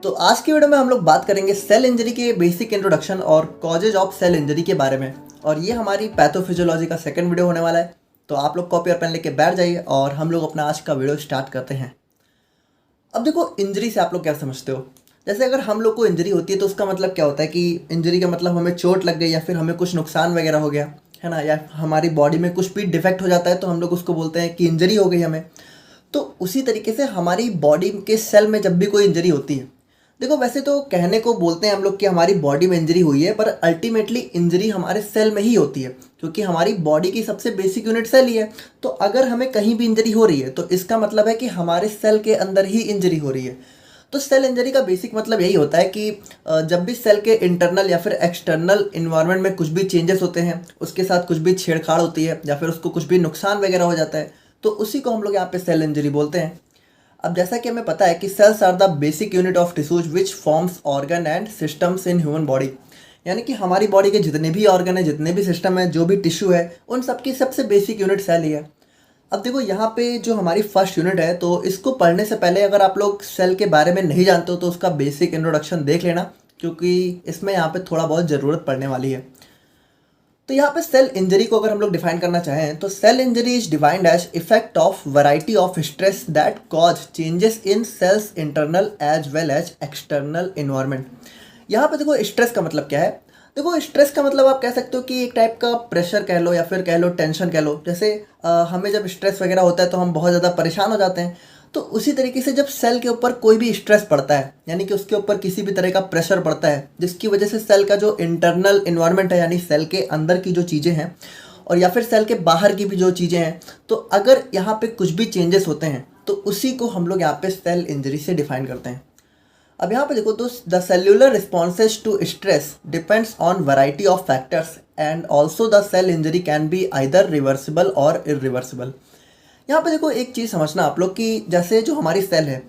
तो आज की वीडियो में हम लोग बात करेंगे सेल इंजरी के बेसिक इंट्रोडक्शन और कॉजेज ऑफ सेल इंजरी के बारे में। और ये हमारी पैथोफिजियोलॉजी का सेकंड वीडियो होने वाला है। तो आप लोग कॉपी और पेन लेके बैठ जाइए और हम लोग अपना आज का वीडियो स्टार्ट करते हैं। अब देखो, इंजरी से आप लोग क्या समझते हो? जैसे अगर हम लोग को इंजरी होती है तो उसका मतलब क्या होता है कि इंजरी का मतलब हमें चोट लग गई या फिर हमें कुछ नुकसान वगैरह हो गया है ना, या हमारी बॉडी में कुछ भी डिफेक्ट हो जाता है तो हम लोग उसको बोलते हैं कि इंजरी हो गई हमें। तो उसी तरीके से हमारी बॉडी के सेल में जब भी कोई इंजरी होती है, देखो वैसे तो कहने को बोलते हैं हम लोग कि हमारी बॉडी में इंजरी हुई है, पर अल्टीमेटली इंजरी हमारे सेल में ही होती है, क्योंकि हमारी बॉडी की सबसे बेसिक यूनिट सेल ही है। तो अगर हमें कहीं भी इंजरी हो रही है तो इसका मतलब है कि हमारे सेल के अंदर ही इंजरी हो रही है। तो सेल इंजरी का बेसिक मतलब यही होता है कि जब भी सेल के इंटरनल या फिर एक्सटर्नल इन्वायरमेंट में कुछ भी चेंजेस होते हैं, उसके साथ कुछ भी छेड़छाड़ होती है या फिर उसको कुछ भी नुकसान वगैरह हो जाता है, तो उसी को हम लोग यहाँ पे सेल इंजरी बोलते हैं। अब जैसा कि हमें पता है कि cells are the basic unit of tissues which forms organ and systems in human body. यानी कि हमारी बॉडी के जितने भी ऑर्गन है, जितने भी सिस्टम है, जो भी टिश्यू है, उन सबकी सबसे बेसिक यूनिट सेल ही है। अब देखो यहाँ पे जो हमारी फर्स्ट यूनिट है, तो इसको पढ़ने से पहले अगर आप लोग सेल के बारे में नहीं जानते हो तो उसका बेसिक इंट्रोडक्शन देख लेना, क्योंकि इसमें यहाँ पे थोड़ा बहुत ज़रूरत पड़ने वाली है। तो यहाँ पे सेल इंजरी को अगर हम लोग डिफाइन करना चाहें तो cell injury is defined as effect of variety of stress that cause changes in cells internal as well as external environment. यहाँ पे देखो, स्ट्रेस का मतलब क्या है? देखो, स्ट्रेस का मतलब आप कह सकते हो कि एक टाइप का प्रेशर कह लो या फिर कह लो टेंशन कह लो। जैसे हमें जब स्ट्रेस वगैरह होता है तो हम बहुत ज़्यादा परेशान हो जाते हैं। तो उसी तरीके से जब सेल के ऊपर कोई भी स्ट्रेस पड़ता है, यानी कि उसके ऊपर किसी भी तरह का प्रेशर पड़ता है, जिसकी वजह से सेल का जो इंटरनल इन्वायरमेंट है, यानी सेल के अंदर की जो चीज़ें हैं और या फिर सेल के बाहर की भी जो चीज़ें हैं, तो अगर यहाँ पे कुछ भी चेंजेस होते हैं तो उसी को हम लोग यहाँ पे सेल इंजरी से डिफाइन करते हैं। अब यहाँ पे देखो, तो the cellular responses to stress depends on variety of factors and also the cell injury can be either reversible और इरिवर्सिबल। यहाँ पे देखो, एक चीज़ समझना आप लोग कि जैसे जो हमारी सेल है,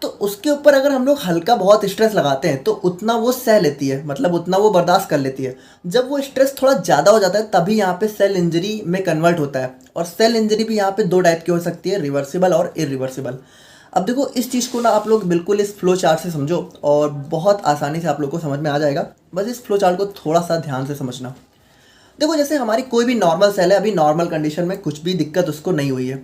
तो उसके ऊपर अगर हम लोग हल्का बहुत स्ट्रेस लगाते हैं तो उतना वो सह लेती है, मतलब उतना वो बर्दाश्त कर लेती है। जब वो स्ट्रेस थोड़ा ज़्यादा हो जाता है तभी यहाँ पे सेल इंजरी में कन्वर्ट होता है। और सेल इंजरी भी यहाँ पे दो टाइप की हो सकती है, रिवर्सिबल और इरिवर्सिबल। अब देखो, इस चीज़ को ना आप लोग बिल्कुल इस फ्लो चार्ट से समझो और बहुत आसानी से आप लोग को समझ में आ जाएगा। बस इस फ्लो चार्ट को थोड़ा सा ध्यान से समझना। देखो, जैसे हमारी कोई भी नॉर्मल सेल है, अभी नॉर्मल कंडीशन में कुछ भी दिक्कत उसको नहीं हुई है।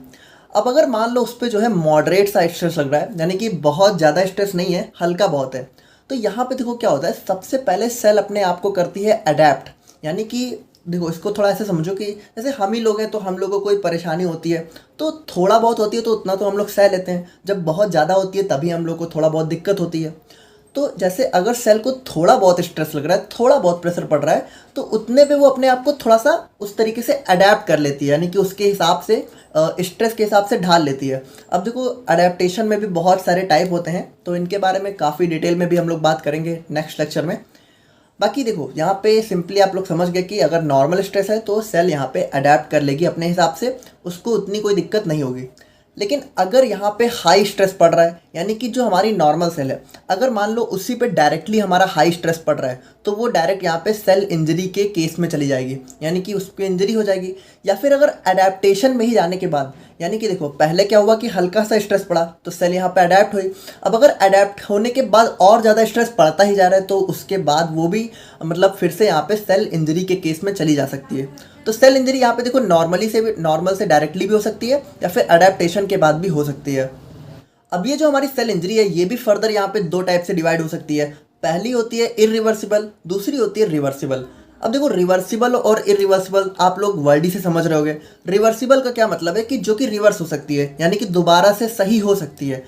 अब अगर मान लो उस पर जो है मॉडरेट सा स्ट्रेस लग रहा है, यानी कि बहुत ज़्यादा स्ट्रेस नहीं है, हल्का बहुत है, तो यहाँ पे देखो क्या होता है, सबसे पहले सेल अपने आप को करती है अडेप्ट। यानी कि देखो, इसको थोड़ा ऐसे समझो कि जैसे हम ही लोग हैं तो हम लोगों को कोई परेशानी होती है तो थोड़ा बहुत होती है तो उतना तो हम लोग सह लेते हैं। जब बहुत ज़्यादा होती है तभी हम लोग को थोड़ा बहुत दिक्कत होती है। तो जैसे अगर सेल को थोड़ा बहुत स्ट्रेस लग रहा है, थोड़ा बहुत प्रेशर पड़ रहा है, तो उतने पे वो अपने आप को थोड़ा सा उस तरीके से अडेप्ट कर लेती है, यानी कि उसके हिसाब से स्ट्रेस के हिसाब से ढाल लेती है। अब देखो, अडेप्टेशन में भी बहुत सारे टाइप होते हैं, तो इनके बारे में काफ़ी डिटेल में भी हम लोग बात करेंगे नेक्स्ट लेक्चर में। बाकी देखो, यहाँ पे सिंपली आप लोग समझ गए कि अगर नॉर्मल स्ट्रेस है तो सेल यहाँ पे अडेप्ट कर लेगी अपने हिसाब से, उसको उतनी कोई दिक्कत नहीं होगी। लेकिन अगर यहाँ पे हाई स्ट्रेस पड़ रहा है, यानी कि जो हमारी नॉर्मल सेल है, अगर मान लो उसी पे डायरेक्टली हमारा हाई स्ट्रेस पड़ रहा है, तो वो डायरेक्ट यहाँ पे सेल इंजरी के केस में चली जाएगी, यानी कि उस पर इंजरी हो जाएगी। या फिर अगर अडेप्टेशन में ही जाने के बाद, यानी कि देखो पहले क्या हुआ कि हल्का सा स्ट्रेस पड़ा तो सेल यहाँ पे अडेप्ट हुई। अब अगर अडेप्ट होने के बाद और ज़्यादा स्ट्रेस पड़ता ही जा रहा है तो उसके बाद वो भी मतलब फिर से यहाँ पे सेल इंजरी के केस में चली जा सकती है। तो सेल इंजरी यहाँ पे देखो नॉर्मल से डायरेक्टली भी हो सकती है या फिर अडेप्टेशन के बाद भी हो सकती है। अब ये जो हमारी सेल इंजरी है, ये भी फर्दर यहाँ पे दो टाइप से डिवाइड हो सकती है। पहली होती है इरिवर्सिबल, दूसरी होती है रिवर्सिबल। अब देखो, रिवर्सिबल और इरिवर्सिबल आप लोग वर्ड ही से समझ रहे होगे। रिवर्सिबल का क्या मतलब है कि जो कि रिवर्स हो सकती है, यानी कि दोबारा से सही हो सकती है।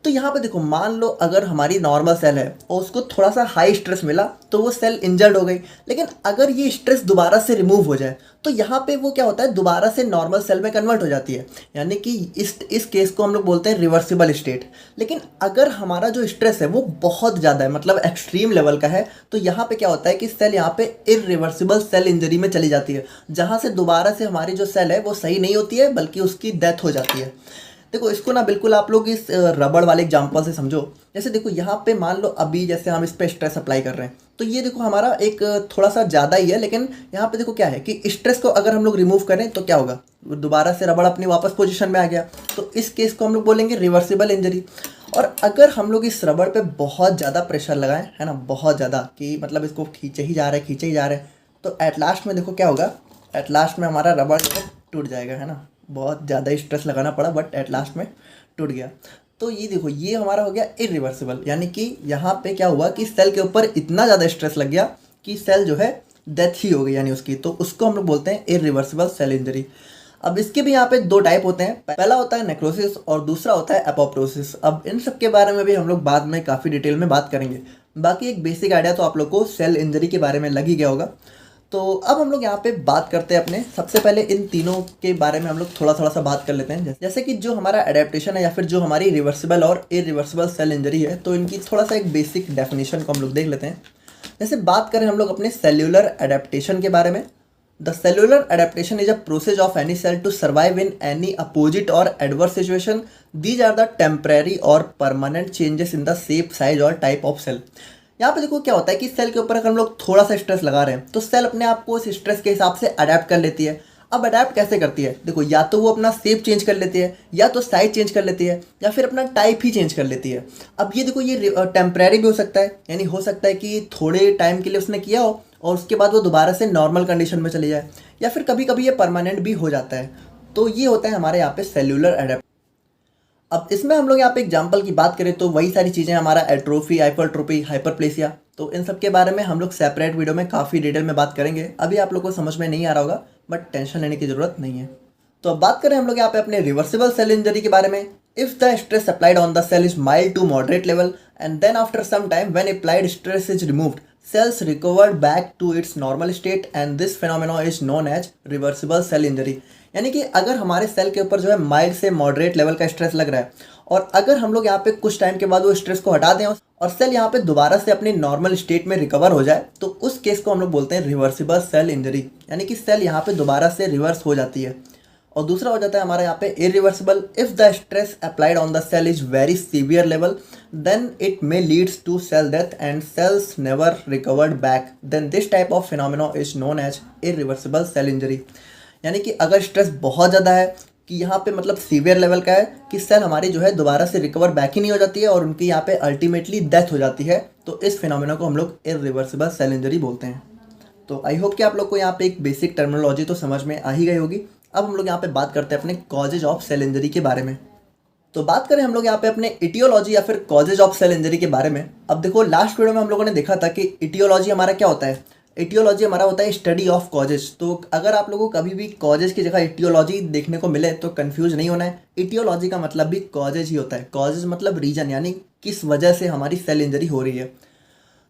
तो यहाँ पे देखो, मान लो अगर हमारी नॉर्मल सेल है और उसको थोड़ा सा हाई स्ट्रेस मिला तो वो सेल इंजर्ड हो गई, लेकिन अगर ये स्ट्रेस दोबारा से रिमूव हो जाए तो यहाँ पे वो क्या होता है, दोबारा से नॉर्मल सेल में कन्वर्ट हो जाती है, यानी कि इस केस को हम लोग बोलते हैं रिवर्सिबल स्टेट। लेकिन अगर हमारा जो स्ट्रेस है वो बहुत ज़्यादा है, मतलब एक्सट्रीम लेवल का है, तो यहाँ पे क्या होता है कि सेल यहाँ पे इरिवर्सिबल सेल इंजरी में चली जाती है, जहाँ से दोबारा से हमारी जो सेल है वो सही नहीं होती है, बल्कि उसकी डेथ हो जाती है। देखो, इसको ना बिल्कुल आप लोग इस रबड़ वाले एग्जांपल से समझो। जैसे देखो, यहाँ पे मान लो अभी जैसे हम इस पे स्ट्रेस अप्लाई कर रहे हैं, तो ये देखो हमारा एक थोड़ा सा ज़्यादा ही है, लेकिन यहाँ पे देखो क्या है कि स्ट्रेस को अगर हम लोग रिमूव करें तो क्या होगा, दोबारा से रबड़ अपनी वापस पोजीशन में आ गया। तो इस केस को हम लोग बोलेंगे रिवर्सिबल इंजरी। और अगर हम लोग इस रबड़ पे बहुत ज़्यादा प्रेशर लगाएं, है ना, बहुत ज़्यादा, कि मतलब इसको खींचे ही जा रहे हैं, खींचे ही जा रहे हैं, तो एट लास्ट में देखो क्या होगा, एट लास्ट में हमारा रबड़ जो है टूट जाएगा, है ना। बहुत ज़्यादा स्ट्रेस लगाना पड़ा बट एट लास्ट में टूट गया। तो ये देखो, ये हमारा हो गया इरिवर्सिबल, यानी कि यहाँ पे क्या हुआ कि सेल के ऊपर इतना ज़्यादा स्ट्रेस लग गया कि सेल जो है डेथ ही हो गई यानी उसकी, तो उसको हम लोग बोलते हैं इरिवर्सिबल सेल इंजरी। अब इसके भी यहाँ पे दो टाइप होते हैं, पहला होता है नेक्रोसिस और दूसरा होता है एपोप्टोसिस। अब इन सब के बारे में भी हम लोग बाद में काफ़ी डिटेल में बात करेंगे। बाकी एक बेसिक आइडिया तो आप लोग को सेल इंजरी के बारे में लग ही गया होगा। तो अब हम लोग यहाँ पे बात करते हैं अपने, सबसे पहले इन तीनों के बारे में हम लोग थोड़ा सा बात कर लेते हैं। जैसे कि जो हमारा एडेप्टेशन है या फिर जो हमारी रिवर्सिबल और इरिवर्सिबल सेल इंजरी है, तो इनकी थोड़ा सा एक बेसिक डेफिनेशन को हम लोग देख लेते हैं। जैसे बात करें हम लोग अपने सेल्यूलर एडेप्टेशन के बारे में, the cellular adaptation is a process of any cell to survive in any opposite और adverse situation. These are the temporary और permanent changes in the shape, size और टाइप ऑफ सेल। यहाँ पे देखो क्या होता है कि सेल के ऊपर अगर हम लोग थोड़ा सा स्ट्रेस लगा रहे हैं तो सेल अपने आप को इस स्ट्रेस के हिसाब से अडेप्ट कर लेती है। अब अडेप्ट कैसे करती है, देखो, या तो वो अपना शेप चेंज कर लेती है, या तो साइज चेंज कर लेती है, या फिर अपना टाइप ही चेंज कर लेती है। अब ये देखो, ये टेम्परेरी भी हो सकता है, यानी हो सकता है कि थोड़े टाइम के लिए उसने किया हो और उसके बाद वो दोबारा से नॉर्मल कंडीशन में चली जाए, या फिर कभी कभी ये परमानेंट भी हो जाता है। तो ये होता है हमारे यहाँ पे सेल्यूलर एडेप्ट। अब इसमें हम लोग यहाँ पे एग्जाम्पल की बात करें तो वही सारी चीज़ें, हमारा एट्रोफी, हाइपरट्रोफी, हाइपरप्लेसिया, तो इन सब के बारे में हम लोग सेपरेट वीडियो में काफ़ी डिटेल में बात करेंगे। अभी आप लोग को समझ में नहीं आ रहा होगा बट टेंशन लेने की ज़रूरत नहीं है। तो अब बात करें हम लोग यहाँ पे अपने रिवर्सिबल सेल इंजरी के बारे में। If the stress applied on the cell is mild to moderate level and then after some time when applied stress is removed, cells recovered back to its normal state and this phenomenon is known as reversible cell injury। यानी कि अगर हमारे cell के ऊपर जो है mild से moderate level का स्ट्रेस लग रहा है और अगर हम लोग यहाँ पे कुछ टाइम के बाद वो स्ट्रेस को हटा दें और सेल यहाँ पे दोबारा से अपनी नॉर्मल स्टेट में रिकवर हो जाए, तो उस केस को हम लोग बोलते हैं रिवर्सिबल सेल इंजरी, यानी कि सेल यहाँ पे दोबारा से रिवर्स हो जाती है। और दूसरा हो जाता है हमारे यहाँ पे irreversible. If the stress applied on the cell is very severe level then it may leads to cell death and cells never recovered back, then this type of phenomena is known as irreversible cell injury. यानी कि अगर stress बहुत ज़्यादा है कि यहाँ पे मतलब सीवियर लेवल का है कि सेल हमारी जो है दोबारा से रिकवर बैक ही नहीं हो जाती है और उनकी यहाँ पे अल्टीमेटली डेथ हो जाती है, तो इस फिनोमेना को हम लोग इरिवर्सिबल सेल इंजरी बोलते हैं। तो आई होप कि आप लोग को यहाँ पे एक बेसिक टर्मिनोलॉजी तो समझ में आ ही गई होगी। अब हम लोग यहाँ पे बात करते हैं अपने कॉजेज ऑफ सेल इंजरी के बारे में। तो बात करें हम लोग यहाँ पे अपने इटियोलॉजी या फिर कॉजेज ऑफ सेल इंजरी के बारे में। अब देखो, लास्ट वीडियो में हम लोगों ने देखा था कि इटियोलॉजी हमारा क्या होता है। इटियोलॉजी हमारा होता है स्टडी ऑफ कॉजेज। तो अगर आप लोगों को कभी भी कॉजेज की जगह इटियोलॉजी देखने को मिले तो कंफ्यूज नहीं होना है। इटियोलॉजी का मतलब भी कॉजेज ही होता है। कॉजेज मतलब रीजन, यानी किस वजह से हमारी सेल इंजरी हो रही है।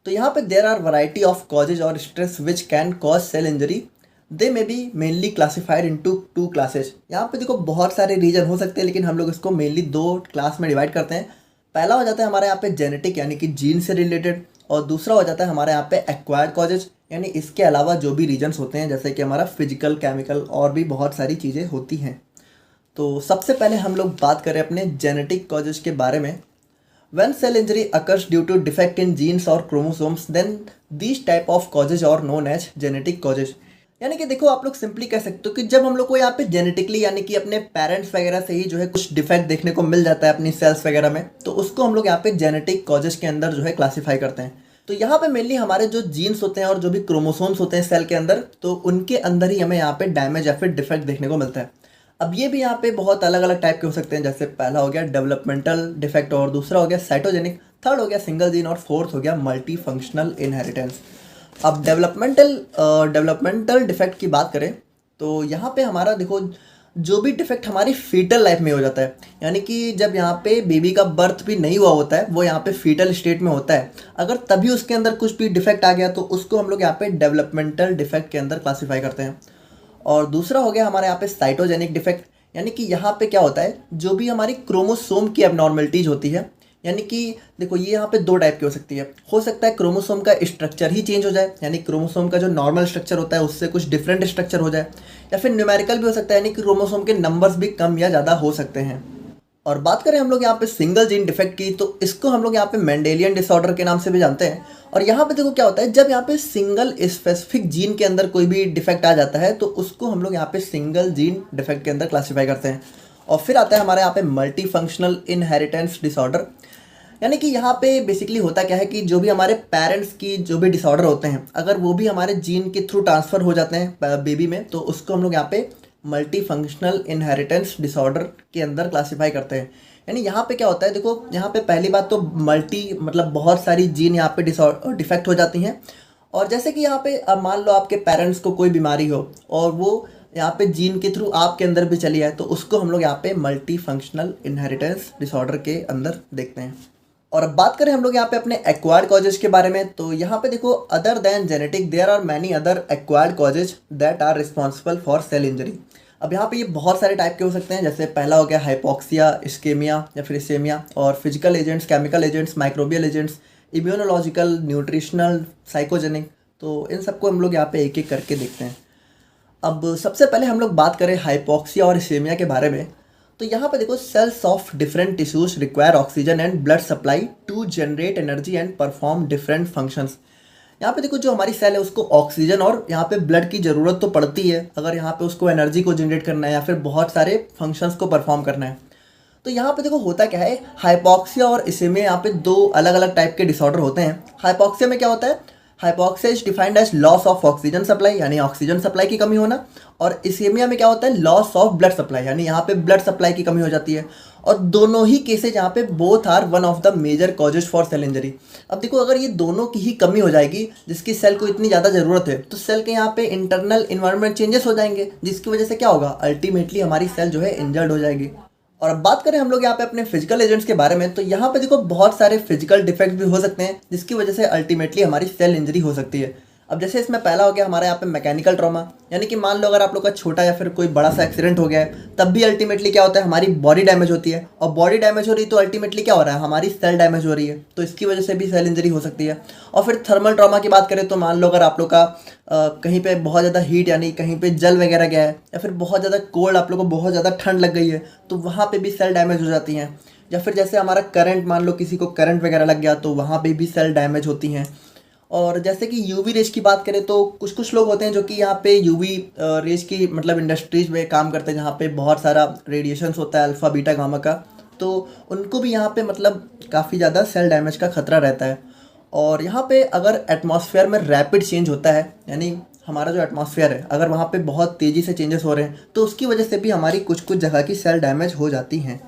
तो यहाँ पे there are variety of causes और stress which can cause cell injury. They may be mainly classified into two classes. यहाँ पे देखो बहुत सारे रीजन हो सकते हैं, लेकिन हम लोग इसको मेनली दो क्लास में डिवाइड करते हैं। पहला हो जाता है हमारे यहाँ पे जेनेटिक, यानी कि जीन से रिलेटेड, और दूसरा हो जाता है हमारे यहाँ पे एक्वायर्ड कॉजेज, यानी इसके अलावा जो भी रीजन्स होते हैं, जैसे कि हमारा फिजिकल, केमिकल और भी बहुत सारी चीज़ें होती हैं। तो सबसे पहले हम लोग बात करें अपने जेनेटिक कॉजेज के बारे में। When cell injury occurs due to defect in genes or chromosomes, then these type of causes are known as genetic causes। यानी कि देखो, आप लोग सिंपली कह सकते हो कि जब हम लोग को यहाँ पे जेनेटिकली, यानी कि अपने पेरेंट्स वगैरह से ही जो है कुछ डिफेक्ट देखने को मिल जाता है अपनी सेल्स वगैरह में, तो उसको हम लोग यहाँ पे जेनेटिक कॉजेज के अंदर जो है क्लासीफाई करते हैं। तो यहाँ पे मेनली हमारे जो जीन्स होते हैं और जो भी क्रोमोसोम्स होते हैं सेल के अंदर, तो उनके अंदर ही हमें यहाँ पे डैमेज या फिर डिफेक्ट देखने को मिलता है। अब ये भी यहाँ पे बहुत अलग अलग टाइप के हो सकते हैं, जैसे पहला हो गया डेवलपमेंटल डिफेक्ट, और दूसरा हो गया साइटोजेनिक, थर्ड हो गया सिंगल जीन, और फोर्थ हो गया मल्टी फंक्शनल इनहेरिटेंस। अब डेवलपमेंटल डिफेक्ट की बात करें तो यहाँ पे हमारा देखो, जो भी डिफेक्ट हमारी फीटल लाइफ में हो जाता है, यानी कि जब यहाँ पे बेबी का बर्थ भी नहीं हुआ होता है, वो यहाँ पे फीटल स्टेट में होता है, अगर तभी उसके अंदर कुछ भी डिफेक्ट आ गया तो उसको हम लोग यहाँ पे डेवलपमेंटल डिफेक्ट के अंदर क्लासीफाई करते हैं। और दूसरा हो गया हमारे यहाँ पे साइटोजेनिक डिफेक्ट, यानी कि यहाँ पे क्या होता है, जो भी हमारी क्रोमोसोम की एबनॉर्मलिटीज होती है, यानी कि देखो ये यहाँ पे दो टाइप की हो सकती है। हो सकता है क्रोमोसोम का स्ट्रक्चर ही चेंज हो जाए, यानी क्रोमोसोम का जो नॉर्मल स्ट्रक्चर होता है उससे कुछ डिफरेंट स्ट्रक्चर हो जाए, या फिर न्यूमेरिकल भी हो सकता है, यानी कि क्रोमोसोम के नंबर्स भी कम या ज़्यादा हो सकते हैं। और बात करें हम लोग यहाँ पे सिंगल जीन डिफेक्ट की, तो इसको हम लोग यहाँ पे मेंडेलियन डिसऑर्डर के नाम से भी जानते हैं। और यहाँ पे देखो क्या होता है, जब यहाँ पे सिंगल स्पेसिफिक जीन के अंदर कोई भी डिफेक्ट आ जाता है तो उसको हम लोग यहाँ पे सिंगल जीन डिफेक्ट के अंदर क्लासीफाई करते हैं। और फिर आता है हमारे यहाँ पे मल्टी फंक्शनल इनहेरिटेंस डिसऑर्डर। यानी कि यहाँ पे बेसिकली होता क्या है कि जो भी हमारे पेरेंट्स की जो भी डिसऑर्डर होते हैं, अगर वो भी हमारे जीन के थ्रू ट्रांसफ़र हो जाते हैं बेबी में, तो उसको हम लोग यहाँ पे मल्टी फंक्शनल इनहेरिटेंस डिसऑर्डर के अंदर क्लासीफाई करते हैं। यानी यहाँ पे क्या होता है, देखो यहाँ पे पहली बात तो मल्टी मतलब बहुत सारी जीन यहाँ पे डिफेक्ट हो जाती हैं। और जैसे कि यहाँ पे अब मान लो आपके पेरेंट्स को कोई बीमारी हो और वो यहाँ पे जीन के थ्रू आपके अंदर भी चली आए, तो उसको हम लोग यहाँ पे मल्टी फंक्शनल इनहेरिटेंस डिसऑर्डर के अंदर देखते हैं। और अब बात करें हम लोग यहाँ पे अपने एक्वायर्ड कॉजेज के बारे में, तो यहाँ पे देखो other than genetic there are many other acquired causes that are responsible for cell injury. अब यहाँ पे ये बहुत सारे टाइप के हो सकते हैं, जैसे पहला हो गया हाइपोक्सिया, इस्केमिया या फिर इसेमिया, और physical agents, chemical agents, microbial agents, immunological, nutritional, psychogenic. तो इन सबको हम लोग यहाँ पे एक एक करके देखते हैं। अब सबसे पहले हम लोग बात करें हाइपोक्सिया और इसेमिया के बारे में, तो यहाँ पे देखो cells of different tissues require oxygen and blood supply to generate energy and perform different functions. यहाँ पे देखो जो हमारी सेल है उसको ऑक्सीजन और यहाँ पे ब्लड की ज़रूरत तो पड़ती है, अगर यहाँ पे उसको एनर्जी को जनरेट करना है या फिर बहुत सारे फंक्शंस को परफॉर्म करना है। तो यहाँ पे देखो होता क्या है, हाइपोक्सिया और इसेमिया यहाँ पे दो अलग अलग टाइप के डिसऑर्डर होते हैं। हाइपोक्सिया में क्या होता है, hypoxia is defined as loss of oxygen supply, यानी ऑक्सीजन सप्लाई की कमी होना। और इसेमिया में क्या होता है, लॉस ऑफ ब्लड सप्लाई, यानी यहाँ पे ब्लड सप्लाई की कमी हो जाती है। और दोनों ही केसेज यहाँ पे both are one of the major causes for cell injury. अब देखो अगर ये दोनों की ही कमी हो जाएगी, जिसकी सेल को इतनी ज़्यादा ज़रूरत है, तो सेल के यहाँ पे इंटरनल इन्वायरमेंट चेंजेस हो जाएंगे, जिसकी वजह से क्या होगा, अल्टीमेटली हमारी सेल जो है इंजर्ड हो जाएगी। और अब बात करें हम लोग यहाँ पे अपने फिजिकल एजेंट्स के बारे में, तो यहाँ पे देखो बहुत सारे फिजिकल डिफेक्ट भी हो सकते हैं, जिसकी वजह से अल्टीमेटली हमारी सेल इंजरी हो सकती है। अब जैसे इसमें पहला हो गया हमारे यहाँ पे मैकेनिकल ट्रॉमा, यानी कि मान लो अगर आप लोग का छोटा या फिर कोई बड़ा सा एक्सीडेंट हो गया है, तब भी अल्टीमेटली क्या होता है, हमारी बॉडी डैमेज होती है। और बॉडी डैमेज हो रही है तो अल्टीमेटली क्या हो रहा है, हमारी सेल डैमेज हो रही है, तो इसकी वजह से भी सेल इंजरी हो सकती है। और फिर थर्मल ट्रॉमा की बात करें तो मान लो अगर आप लोग का कहीं पे बहुत ज़्यादा हीट, यानी कहीं पे जल वगैरह गया है, या फिर बहुत ज़्यादा कोल्ड, आप लोग को बहुत ज़्यादा ठंड लग गई है, तो वहाँ पे भी सेल डैमेज हो जाती हैं। या फिर जैसे हमारा करंट, मान लो किसी को करंट वगैरह लग गया, तो वहाँ पे भी सेल डैमेज होती हैं। और जैसे कि यूवी रेज की बात करें तो कुछ लोग होते हैं जो कि यहाँ पे यूवी रेज की मतलब इंडस्ट्रीज में काम करते हैं, जहाँ पे बहुत सारा रेडिएशंस होता है अल्फ़ा बीटा गामा का, तो उनको भी यहाँ पे मतलब काफ़ी ज़्यादा सेल डैमेज का खतरा रहता है। और यहाँ पे अगर एटमॉस्फेयर में रैपिड चेंज होता है, यानी हमारा जो एटमॉस्फेयर है अगर वहाँ पे बहुत तेज़ी से चेंजेस हो रहे हैं, तो उसकी वजह से भी हमारी कुछ जगह की सेल डैमेज हो जाती हैं।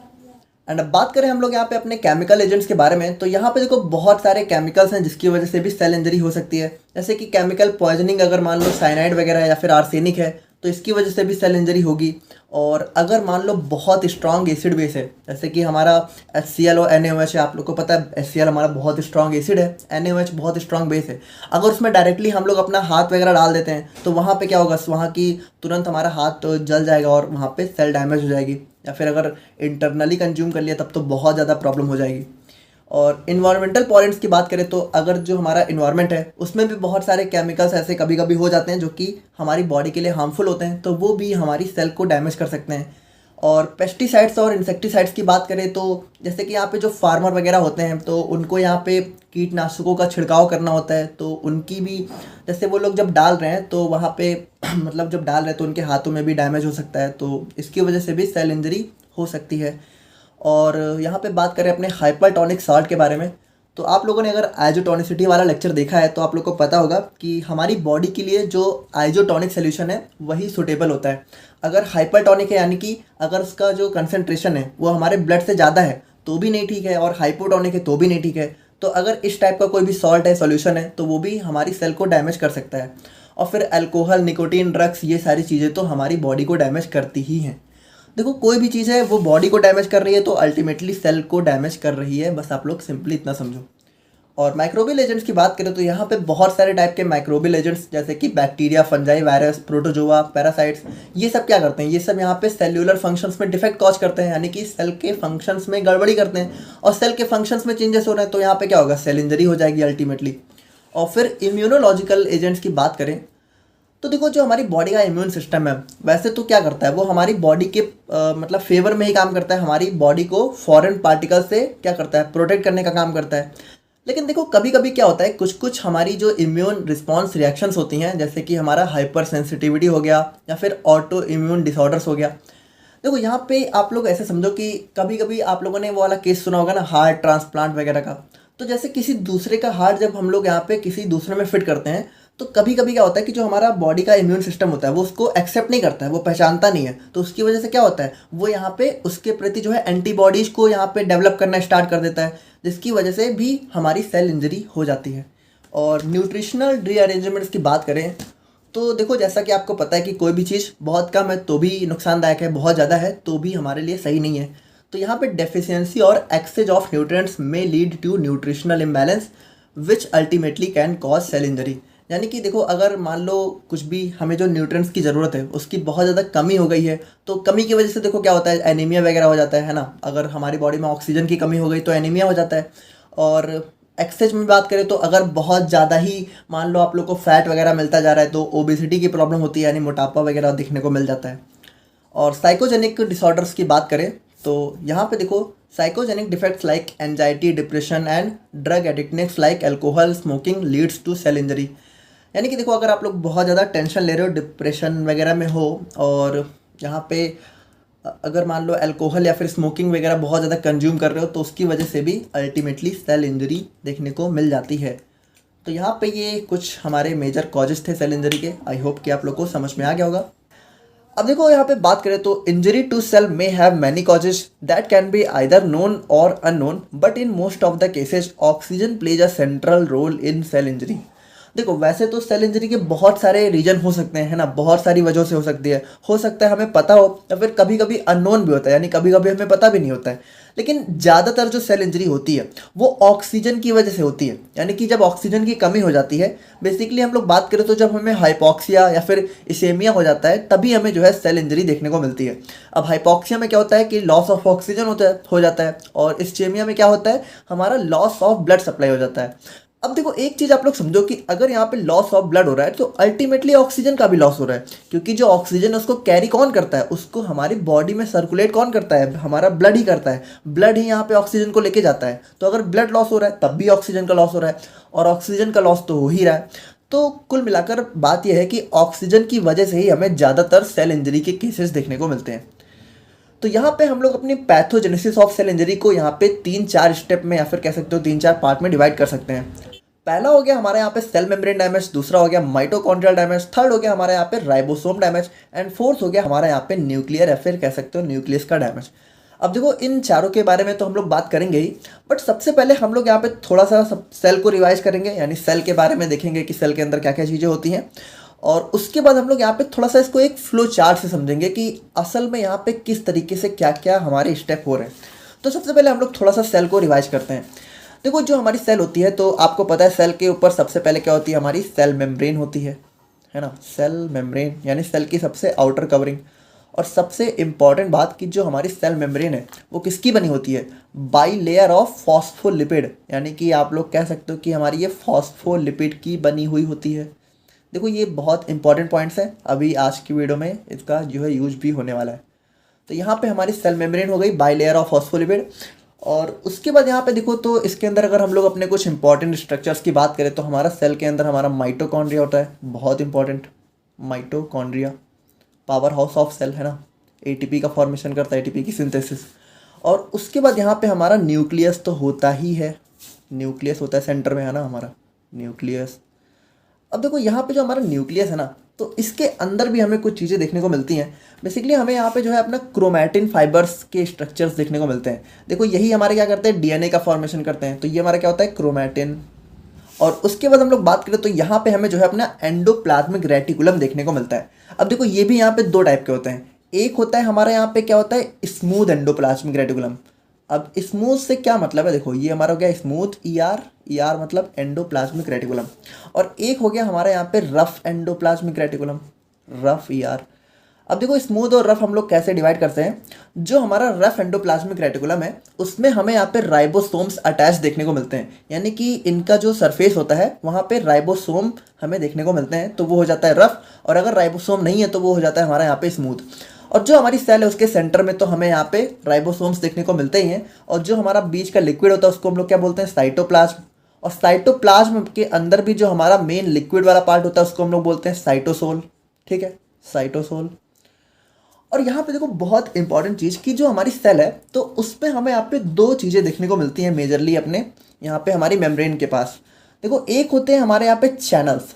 एंड अब बात करें हम लोग यहाँ पे अपने केमिकल एजेंट्स के बारे में, तो यहाँ पे देखो बहुत सारे केमिकल्स हैं जिसकी वजह से भी सेल इंजरी हो सकती है। जैसे कि केमिकल पॉइजनिंग, अगर मान लो साइनाइड वगैरह या फिर आर्सेनिक है, तो इसकी वजह से भी सेल इंजरी होगी। और अगर मान लो बहुत स्ट्रॉन्ग एसिड बेस है, जैसे कि हमारा HCl और NaOH है, आप लोग को पता है HCl हमारा बहुत स्ट्रॉन्ग एसिड है, NaOH बहुत स्ट्रॉन्ग बेस है, अगर उसमें डायरेक्टली हम लोग अपना हाथ वगैरह डाल देते हैं, तो वहाँ पे क्या होगा, वहाँ की तुरंत हमारा हाथ तो जल जाएगा और वहाँ पे सेल डैमेज हो जाएगी। या फिर अगर इंटरनली कंज्यूम कर लिया तब तो बहुत ज़्यादा प्रॉब्लम हो जाएगी। और इन्वायरमेंटल पॉइंट्स की बात करें तो अगर जो हमारा इन्वायरमेंट है उसमें भी बहुत सारे केमिकल्स ऐसे कभी कभी हो जाते हैं जो कि हमारी बॉडी के लिए हार्मफुल होते हैं, तो वो भी हमारी सेल को डैमेज कर सकते हैं। और पेस्टिसाइड्स और इंसेक्टिसाइड्स की बात करें तो जैसे कि यहाँ पे जो फार्मर वगैरह होते हैं, तो उनको यहाँ पे कीटनाशकों का छिड़काव करना होता है, तो उनकी भी जैसे वो लोग जब डाल रहे हैं तो वहाँ पे मतलब जब डाल रहे हैं तो उनके हाथों में भी डैमेज हो सकता है, तो इसकी वजह से भी सेल इंजरी हो सकती है। और यहाँ पे बात करें अपने हाइपरटोनिक साल्ट के बारे में, तो आप लोगों ने अगर आइजोटोनिसिटी वाला लेक्चर देखा है तो आप लोग को पता होगा कि हमारी बॉडी के लिए जो आइजोटोनिक सोल्यूशन है वही सूटेबल होता है। अगर हाइपरटोनिक है, यानी कि अगर उसका जो कंसंट्रेशन है वो हमारे ब्लड से ज़्यादा है तो भी नहीं ठीक है, और हाइपोटोनिक है तो भी नहीं ठीक है। तो अगर इस टाइप का कोई भी सॉल्ट है, सोल्यूशन है, तो वो भी हमारी सेल को डैमेज कर सकता है। और फिर अल्कोहल, निकोटीन, ड्रग्स, ये सारी चीज़ें तो हमारी बॉडी को डैमेज करती ही हैं। देखो कोई भी चीज़ है वो बॉडी को डैमेज कर रही है तो अल्टीमेटली सेल को डैमेज कर रही है, बस आप लोग सिंपली इतना समझो। और माइक्रोबियल एजेंट्स की बात करें तो यहाँ पे बहुत सारे टाइप के माइक्रोबियल एजेंट्स, जैसे कि bacteria, fungi, virus, protozoa, parasites, ये सब क्या करते हैं, ये सब यहाँ पे सेल्यूलर फंक्शंस में डिफेक्ट कॉज करते हैं, यानी कि सेल के फंक्शंस में गड़बड़ी करते हैं। और सेल के फंक्शंस में चेंजेस हो रहे हैं तो यहाँ पे क्या होगा, सेल इंजरी हो जाएगी अल्टीमेटली। और फिर इम्यूनोलॉजिकल एजेंट्स की बात करें तो देखो जो हमारी बॉडी का इम्यून सिस्टम है वैसे तो क्या करता है, वो हमारी बॉडी के मतलब फेवर में ही काम करता है, हमारी बॉडी को फॉरेन पार्टिकल से क्या करता है, प्रोटेक्ट करने का काम करता है। लेकिन देखो कभी कभी क्या होता है, कुछ हमारी जो इम्यून रिस्पॉन्स रिएक्शंस होती हैं, जैसे कि हमारा हाइपर सेंसिटिविटी हो गया या फिर ऑटो इम्यून डिसऑर्डर्स हो गया, देखो यहाँ पे आप लोग ऐसे समझो कि कभी कभी आप लोगों ने वो वाला केस सुना होगा ना, हार्ट ट्रांसप्लांट वगैरह का। तो जैसे किसी दूसरे का हार्ट जब हम लोग यहाँ पे किसी दूसरे में फिट करते हैं, तो कभी कभी क्या होता है कि जो हमारा बॉडी का इम्यून सिस्टम होता है वो उसको एक्सेप्ट नहीं करता है, वो पहचानता नहीं है। तो उसकी वजह से क्या होता है, वो यहाँ पे उसके प्रति जो है एंटीबॉडीज को यहाँ पे डेवलप करना स्टार्ट कर देता है, जिसकी वजह से भी हमारी सेल इंजरी हो जाती है। और न्यूट्रिशनल रीअरेंजमेंट्स की बात करें तो देखो, जैसा कि आपको पता है कि कोई भी चीज़ बहुत कम है तो भी नुकसानदायक है, बहुत ज़्यादा है तो भी हमारे लिए सही नहीं है। तो यहाँ पे डेफिशिएंसी और एक्सेज ऑफ न्यूट्रिएंट्स में lead to nutritional imbalance which ultimately can cause cell injury. यानी कि देखो, अगर मान लो कुछ भी हमें जो न्यूट्रिएंट्स की ज़रूरत है उसकी बहुत ज़्यादा कमी हो गई है, तो कमी की वजह से देखो क्या होता है, एनीमिया वगैरह हो जाता है ना। अगर हमारी बॉडी में ऑक्सीजन की कमी हो गई तो एनीमिया हो जाता है। और एक्सेस में बात करें तो अगर बहुत ज़्यादा ही मान लो आप लोग को फैट वगैरह मिलता जा रहा है तो ओबेसिटी की प्रॉब्लम होती है, यानी मोटापा वगैरह दिखने को मिल जाता है। और साइकोजेनिक डिसऑर्डर्स की बात करें तो यहाँ पे देखो, psychogenic defects like anxiety, depression and drug addictness like alcohol smoking leads to cell injury. यानी कि देखो, अगर आप लोग बहुत ज़्यादा टेंशन ले रहे हो, डिप्रेशन वगैरह में हो, और यहाँ पे अगर मान लो अल्कोहल या फिर स्मोकिंग वगैरह बहुत ज़्यादा कंज्यूम कर रहे हो, तो उसकी वजह से भी अल्टीमेटली सेल इंजरी देखने को मिल जाती है। तो यहाँ पे ये कुछ हमारे मेजर कॉजेज थे सेल इंजरी के। आई होप कि आप लोग को समझ में आ गया होगा। अब देखो, यहाँ पे बात करें तो injury to cell may have many causes that can be either known or unknown, but in most of the cases oxygen plays a central role in cell injury. देखो, वैसे तो सेल इंजरी के बहुत सारे रीजन हो सकते हैं, है ना, बहुत सारी वजहों से हो सकती है। हो सकता है हमें पता हो, या फिर कभी कभी अननोन भी होता है, यानी कभी कभी हमें पता भी नहीं होता है। लेकिन ज़्यादातर जो सेल इंजरी होती है वो ऑक्सीजन की वजह से होती है, यानी कि जब ऑक्सीजन की कमी हो जाती है। बेसिकली हम लोग बात करें तो जब हमें हाइपॉक्सिया या फिर इसेमिया हो जाता है, तभी हमें जो है सेल इंजरी देखने को मिलती है। अब हाइपॉक्सिया में क्या होता है कि लॉस ऑफ ऑक्सीजन हो जाता है, और इसेमिया में क्या होता है, हमारा लॉस ऑफ ब्लड सप्लाई हो जाता है। अब देखो, एक चीज़ आप लोग समझो कि अगर यहाँ पे लॉस ऑफ ब्लड हो रहा है तो अल्टीमेटली ऑक्सीजन का भी लॉस हो रहा है, क्योंकि जो ऑक्सीजन उसको कैरी कौन करता है, उसको हमारी बॉडी में सर्कुलेट कौन करता है, हमारा ब्लड ही करता है। ब्लड ही यहाँ पे ऑक्सीजन को लेके जाता है। तो अगर ब्लड लॉस हो रहा है तब भी ऑक्सीजन का लॉस हो रहा है, और ऑक्सीजन का लॉस तो हो ही रहा है। तो कुल मिलाकर बात यह है कि ऑक्सीजन की वजह से ही हमें ज़्यादातर सेल इंजरी के केसेस देखने को मिलते हैं। तो यहाँ पे हम लोग अपनी पैथोजेनेसिस ऑफ सेल इंजरी को यहाँ पे 3-4 स्टेप में, या फिर कह सकते हो 3-4 पार्ट में डिवाइड कर सकते हैं। पहला हो गया हमारे यहाँ पे सेल मेम्ब्रेन डैमेज, दूसरा हो गया माइटोकॉन्ड्रियल डैमेज, थर्ड हो गया हमारे यहाँ पे राइबोसोम डैमेज, एंड फोर्थ हो गया हमारे यहाँ पे न्यूक्लियर या फिर कह सकते हो न्यूक्लियस का डैमेज। अब देखो, इन चारों के बारे में तो हम लोग बात करेंगे ही, बट सबसे पहले हम लोग यहाँ पे थोड़ा सा सेल को रिवाइज करेंगे, यानी सेल के बारे में देखेंगे कि सेल के अंदर क्या क्या चीज़ें होती हैं। और उसके बाद हम लोग यहाँ पे थोड़ा सा इसको एक फ्लो चार्ट से समझेंगे कि असल में यहाँ पे किस तरीके से क्या क्या हमारे स्टेप हो रहे हैं। तो सबसे पहले हम लोग थोड़ा सा सेल को रिवाइज करते हैं। देखो, जो हमारी सेल होती है, तो आपको पता है सेल के ऊपर सबसे पहले क्या होती है, हमारी सेल मेम्ब्रेन होती है ना। सेल मेम्ब्रेन यानी सेल की सबसे आउटर कवरिंग। और सबसे इम्पॉर्टेंट बात कि जो हमारी सेल मेम्ब्रेन है वो किसकी बनी होती है, बाई लेयर ऑफ फॉस्फोलिपिड, यानी कि आप लोग कह सकते हो कि हमारी ये फॉस्फोलिपिड की बनी हुई होती है। देखो, ये बहुत इंपॉर्टेंट पॉइंट्स हैं, अभी आज की वीडियो में इसका जो है यूज भी होने वाला है। तो यहाँ पे हमारी सेल मेम्ब्रेन हो गई बाई लेयर ऑफ फॉस्फोलिपिड। और उसके बाद यहाँ पे देखो, तो इसके अंदर अगर हम लोग अपने कुछ इंपॉर्टेंट स्ट्रक्चर्स की बात करें तो हमारा सेल के अंदर हमारा माइटोकॉन्ड्रिया होता है, बहुत important. Mitochondria power house of cell, है ना, एटीपी का फॉर्मेशन करता है, एटीपी की सिंथेसिस। और उसके बाद यहाँ पे हमारा न्यूक्लियस तो होता ही है, न्यूक्लियस होता है सेंटर में, है ना, हमारा न्यूक्लियस। अब देखो, यहाँ पे जो हमारा न्यूक्लियस है ना, तो इसके अंदर भी हमें कुछ चीज़ें देखने को मिलती हैं। बेसिकली हमें यहाँ पे जो है अपना क्रोमैटिन फाइबर्स के स्ट्रक्चर्स देखने को मिलते हैं। देखो, यही हमारे क्या करते हैं, डीएनए का फॉर्मेशन करते हैं। तो ये हमारा क्या होता है, क्रोमैटिन। और उसके बाद हम लोग बात करें तो यहाँ पे हमें जो है अपना एंडोप्लाज्मिक रेटिकुलम देखने को मिलता है। अब देखो, ये भी यहाँ पे दो टाइप के होते हैं। एक होता है हमारा यहाँ पे क्या होता है, स्मूथ एंडोप्लाज्मिक रेटिकुलम। अब स्मूथ से क्या मतलब है, देखो ये हमारा हो गया स्मूथ, ईआर मतलब एंडोप्लाज्मिक रेटिकुलम। और एक हो गया हमारा यहाँ पे rough endoplasmic reticulum, rough ER. अब देखो, स्मूथ और रफ हम लोग कैसे डिवाइड करते हैं। जो हमारा रफ एंडोप्लाज्मिक रेटिकुलम है उसमें हमें यहाँ पे राइबोसोम्स अटैच देखने को मिलते हैं, यानी कि इनका जो सरफेस होता है वहाँ पे राइबोसोम हमें देखने को मिलते हैं, तो वो हो जाता है रफ। और अगर राइबोसोम नहीं है तो वो हो जाता है हमारा यहाँ पे स्मूथ। और जो हमारी सेल है उसके सेंटर में तो हमें यहाँ पे राइबोसोम्स देखने को मिलते ही हैं। और जो हमारा बीच का लिक्विड होता है उसको हम लोग क्या बोलते हैं, साइटोप्लाज्म। और साइटोप्लाज्म के अंदर भी जो हमारा मेन लिक्विड वाला पार्ट होता है उसको हम लोग बोलते हैं साइटोसोल। ठीक है, साइटोसोल। और यहाँ पे देखो बहुत इंपॉर्टेंट चीज़ कि जो हमारी सेल है तो उस पर हमें यहाँ पे दो चीज़ें देखने को मिलती हैं मेजरली अपने यहाँ पे हमारी मेम्ब्रेन के पास। देखो एक होते हैं हमारे यहाँ पे चैनल्स।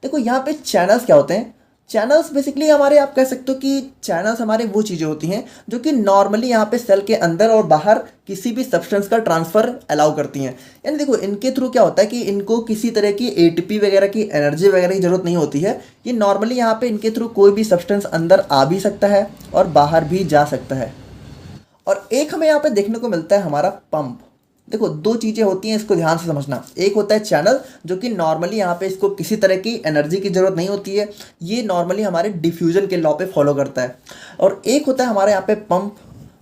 देखो यहाँ पे चैनल्स क्या होते हैं, चैनल्स बेसिकली हमारे आप कह सकते हो कि चैनल्स हमारे वो चीज़ें होती हैं जो कि नॉर्मली यहाँ पे सेल के अंदर और बाहर किसी भी सब्सटेंस का ट्रांसफ़र अलाउ करती हैं। यानी देखो इनके थ्रू क्या होता है कि इनको किसी तरह की एटीपी वगैरह की एनर्जी वगैरह की ज़रूरत नहीं होती है। ये नॉर्मली यहाँ पे इनके थ्रू कोई भी सब्सटेंस अंदर आ भी सकता है और बाहर भी जा सकता है। और एक हमें यहाँ पे देखने को मिलता है हमारा पंप। देखो दो चीज़ें होती हैं, इसको ध्यान से समझना। एक होता है चैनल जो कि नॉर्मली यहाँ पे इसको किसी तरह की एनर्जी की ज़रूरत नहीं होती है, ये नॉर्मली हमारे डिफ्यूजन के लॉ पे फॉलो करता है। और एक होता है हमारे यहाँ पे पंप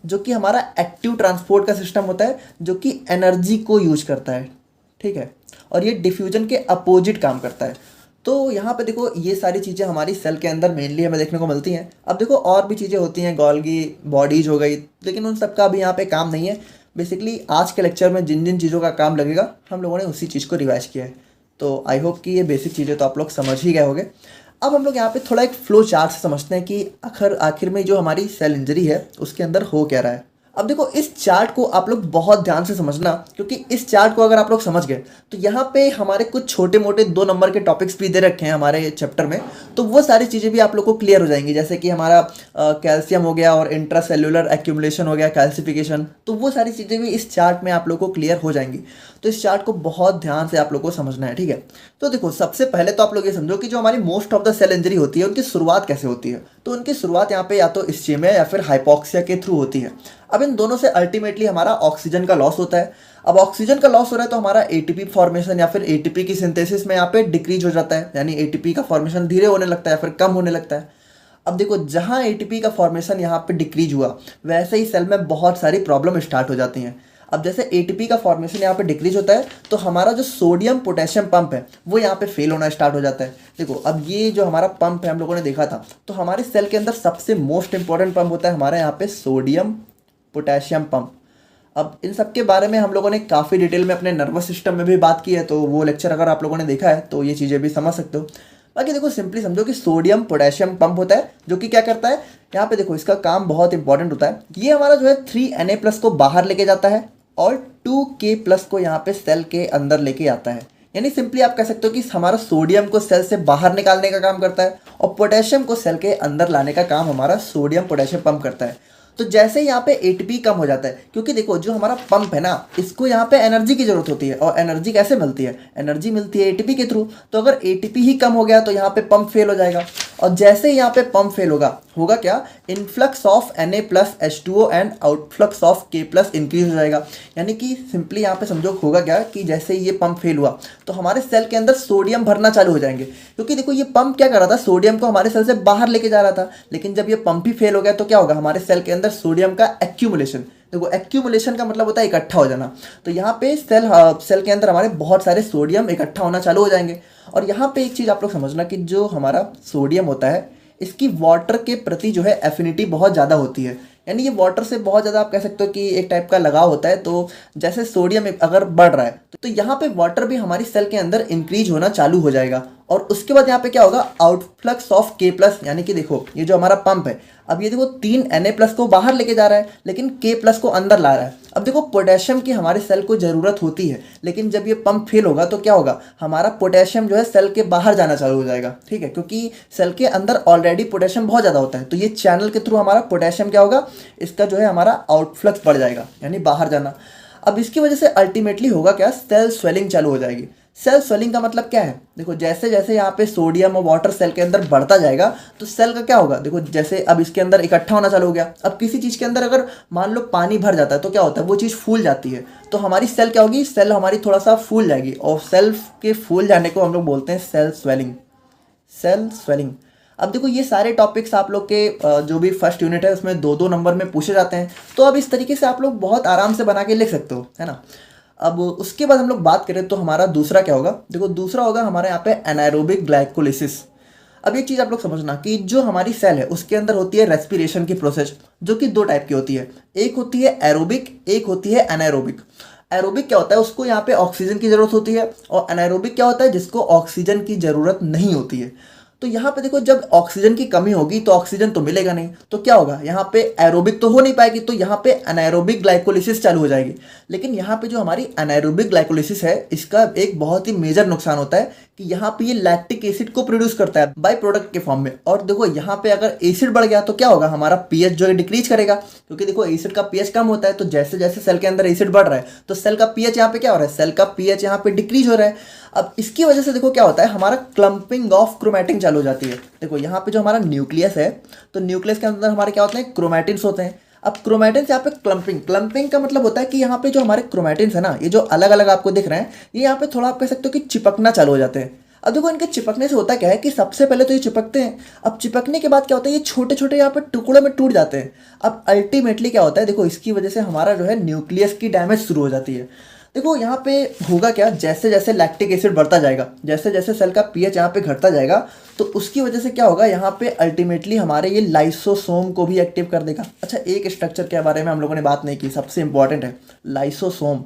जो कि हमारा एक्टिव ट्रांसपोर्ट का सिस्टम होता है जो कि एनर्जी को यूज करता है, ठीक है, और ये डिफ्यूजन के अपोजिट काम करता है। तो यहाँ पे देखो ये सारी चीज़ें हमारी सेल के अंदर मेनली हमें देखने को मिलती हैं। अब देखो और भी चीज़ें होती हैं, गोल्गी बॉडीज हो गई, लेकिन उन सब का अभी यहाँ पे काम नहीं है। बेसिकली आज के लेक्चर में जिन जिन चीज़ों का काम लगेगा हम लोगों ने उसी चीज़ को रिवाइज किया है। तो आई होप कि ये बेसिक चीज़ें तो आप लोग समझ ही गए होंगे। अब हम लोग यहाँ पे थोड़ा एक फ्लो चार्ट से समझते हैं कि आखिर में जो हमारी सेल इंजरी है उसके अंदर हो क्या रहा है। अब देखो इस चार्ट को आप लोग बहुत ध्यान से समझना, क्योंकि इस चार्ट को अगर आप लोग समझ गए तो यहाँ पे हमारे कुछ छोटे मोटे 2 नंबर के टॉपिक्स भी दे रखे हैं हमारे चैप्टर में, तो वो सारी चीज़ें भी आप लोग को क्लियर हो जाएंगी। जैसे कि हमारा कैल्शियम हो गया और इंट्रासेल्युलर एक्यूमुलेशन हो गया, कैल्सिफिकेशन, तो वो सारी चीज़ें भी इस चार्ट में आप लोग को क्लियर हो जाएंगी। तो इस चार्ट को बहुत ध्यान से आप लोग को समझना है, ठीक है। तो देखो सबसे पहले तो आप लोग ये समझो कि जो हमारी most of the cell injury होती है उनकी शुरुआत कैसे होती है। तो उनकी शुरुआत यहाँ पे या तो इस्चेमिया या फिर हाइपोक्सिया के थ्रू होती है। अब इन दोनों से अल्टीमेटली हमारा ऑक्सीजन का लॉस होता है। अब ऑक्सीजन का लॉस हो रहा है तो हमारा एटीपी फॉर्मेशन या फिर एटीपी की सिंथेसिस में यहाँ पे डिक्रीज हो जाता है, यानी एटीपी का फॉर्मेशन धीरे होने लगता है या फिर कम होने लगता है। अब देखो जहाँ एटीपी का फॉर्मेशन यहाँ पे डिक्रीज हुआ वैसे ही सेल में बहुत सारी प्रॉब्लम स्टार्ट हो जाती हैं। अब जैसे एटीपी का फॉर्मेशन यहाँ पे डिक्रीज होता है तो हमारा जो सोडियम पोटेशियम पंप है वो यहाँ पे फेल होना स्टार्ट हो जाता है। देखो अब ये जो हमारा पंप है हम लोगों ने देखा था, तो हमारे सेल के अंदर सबसे मोस्ट इंपॉर्टेंट पंप होता है हमारा यहाँ पे सोडियम पोटेशियम पंप। अब इन सब के बारे में हम लोगों ने काफ़ी डिटेल में अपने नर्वस सिस्टम में भी बात की है, तो वो लेक्चर अगर आप लोगों ने देखा है तो ये चीज़ें भी समझ सकते हो। बाकी देखो सिंपली समझो कि सोडियम पोटेशियम पंप होता है जो कि क्या करता है, यहाँ पे देखो इसका काम बहुत इंपॉर्टेंट होता है। ये हमारा जो है 3Na+ को बाहर लेके जाता है और 2K+ को यहाँ पे सेल के अंदर लेके आता है। यानी सिंपली आप कह सकते हो कि हमारा सोडियम को सेल से बाहर निकालने का काम करता है और पोटेशियम को सेल के अंदर लाने का काम हमारा सोडियम पोटेशियम पंप करता है। तो जैसे यहाँ पे एटीपी कम हो जाता है, क्योंकि देखो जो हमारा पंप है ना इसको यहाँ पे एनर्जी की जरूरत होती है, और एनर्जी कैसे मिलती है, एनर्जी मिलती है एटीपी के थ्रू। तो अगर एटीपी ही कम हो गया तो यहाँ पे पंप फेल हो जाएगा, और जैसे ही यहाँ पे पंप फेल होगा क्या, influx of Na+H2O and outflux of K+ increase हो जाएगा। यानी कि सिंपली यहाँ पे समझो होगा क्या कि जैसे ही ये पंप फेल हुआ तो हमारे सेल के अंदर सोडियम भरना चालू हो जाएंगे, क्योंकि देखो ये पंप क्या कर रहा था, सोडियम को हमारे सेल से बाहर लेके जा रहा था। लेकिन जब ये पंप ही फेल हो गया तो क्या होगा, हमारे सेल के अंदर सोडियम का एक्यूमुलेशन, देखो एक्यूमुलेशन का मतलब होता है इकट्ठा हो जाना। तो यहाँ पे सेल के अंदर हमारे बहुत सारे सोडियम इकट्ठा होना चालू हो जाएंगे। और यहाँ पे एक चीज़ आप लोग समझना कि जो हमारा सोडियम होता है इसकी वाटर के प्रति जो है एफिनिटी बहुत ज़्यादा होती है। यानी ये वाटर से बहुत ज़्यादा आप कह सकते हो कि एक टाइप का लगाव होता है। तो जैसे सोडियम अगर बढ़ रहा है तो यहाँ पे वाटर भी हमारी सेल के अंदर इंक्रीज होना चालू हो जाएगा। और उसके बाद यहाँ पे क्या होगा, आउटफ्लक्स ऑफ K+, यानी कि देखो ये जो हमारा पंप है अब ये देखो 3Na+ को बाहर लेके जा रहा है लेकिन K+ को अंदर ला रहा है। अब देखो पोटेशियम की हमारे सेल को ज़रूरत होती है, लेकिन जब ये पंप फेल होगा तो क्या होगा, हमारा पोटेशियम जो है सेल के बाहर जाना चालू हो जाएगा, ठीक है, क्योंकि सेल के अंदर ऑलरेडी पोटेशियम बहुत ज़्यादा होता है। तो ये चैनल के थ्रू हमारा पोटेशियम क्या होगा, इसका जो है हमारा आउटफ्लक्स बढ़ जाएगा, यानी बाहर जाना। अब इसकी वजह से अल्टीमेटली होगा क्या, सेल स्वेलिंग चालू हो जाएगी। सेल स्वेलिंग का मतलब क्या है, देखो जैसे जैसे यहाँ पे सोडियम और वाटर सेल के अंदर बढ़ता जाएगा तो सेल का क्या होगा, देखो जैसे अब इसके अंदर इकट्ठा होना चालू हो गया। अब किसी चीज़ के अंदर अगर मान लो पानी भर जाता है तो क्या होता है, वो चीज़ फूल जाती है। तो हमारी सेल क्या होगी, सेल हमारी थोड़ा सा फूल जाएगी, और सेल के फूल जाने को हम लोग बोलते हैं सेल स्वेलिंग। Cell swelling. अब देखो ये सारे टॉपिक्स आप लोग के जो भी फर्स्ट यूनिट है उसमें 2-2 नंबर में पूछे जाते हैं। तो अब इस तरीके से आप लोग बहुत आराम से बना के लिख सकते हो, है ना। अब उसके बाद हम लोग बात करें तो हमारा दूसरा क्या होगा, देखो दूसरा होगा हमारे यहाँ पे एनाएरोबिक ग्लाइकोलिसिस। अब एक चीज़ आप लोग समझना कि जो हमारी सेल है उसके अंदर होती है रेस्पिरेशन की प्रोसेस, जो कि 2 टाइप की होती है। एक होती है एरोबिक, एक होती है एनाएरोबिक। एरोबिक क्या होता है, उसको यहाँ पे ऑक्सीजन की ज़रूरत होती है, और एनाएरोबिक क्या होता है, जिसको ऑक्सीजन की ज़रूरत नहीं होती है। तो यहाँ पे देखो जब ऑक्सीजन की कमी होगी तो ऑक्सीजन तो मिलेगा नहीं, तो क्या होगा, यहाँ पे एरोबिक तो हो नहीं पाएगी, तो यहाँ पे एनाएरोबिक ग्लाइकोलिसिस चालू हो जाएगी। लेकिन यहाँ पे जो हमारी एनाएरोबिक ग्लाइकोलिसिस है, इसका एक बहुत ही मेजर नुकसान होता है कि यहाँ पे ये लैक्टिक एसिड को प्रोड्यूस करता है बाई प्रोडक्ट के फॉर्म में। और देखो यहाँ पे अगर एसिड बढ़ गया तो क्या होगा, हमारा पीएच जो है डिक्रीज करेगा, क्योंकि देखो एसिड का पीएच कम होता है, तो जैसे जैसे सेल के अंदर एसिड बढ़ रहा है तो सेल का पीएच यहाँ पे क्या हो रहा है, सेल का पीएच यहाँ पे डिक्रीज हो रहा है। अब इसकी वजह से देखो क्या होता है, हमारा क्लम्पिंग ऑफ क्रोमैटिन चालू हो जाती है। देखो यहाँ पे जो हमारा न्यूक्लियस है, तो न्यूक्लियस के अंदर हमारे क्या होते हैं, क्रोमैटिन्स होते हैं। अब क्रोमैटिन से यहाँ पे क्लम्पिंग का मतलब होता है कि यहाँ पे जो हमारे क्रोमैटिन्स है ना, ये जो अलग अलग आपको दिख रहे हैं, ये यहाँ पे थोड़ा आप कह सकते हो कि चिपकना चालू हो जाते हैं। अब देखो इनके चिपकने से होता क्या है कि सबसे पहले तो ये चिपकते हैं, अब चिपकने के बाद क्या होता है, ये छोटे छोटे यहाँ पे टुकड़ों में टूट जाते हैं। अब अल्टीमेटली क्या होता है, देखो इसकी वजह से हमारा जो है न्यूक्लियस की डैमेज शुरू हो जाती है। देखो यहाँ पे होगा क्या, जैसे जैसे लैक्टिक एसिड बढ़ता जाएगा, जैसे जैसे सेल का पीएच यहाँ पे घटता जाएगा, तो उसकी वजह से क्या होगा, यहाँ पे अल्टीमेटली हमारे ये लाइसोसोम को भी एक्टिव कर देगा। अच्छा, एक स्ट्रक्चर के बारे में हम लोगों ने बात नहीं की, सबसे इंपॉर्टेंट है लाइसोसोम।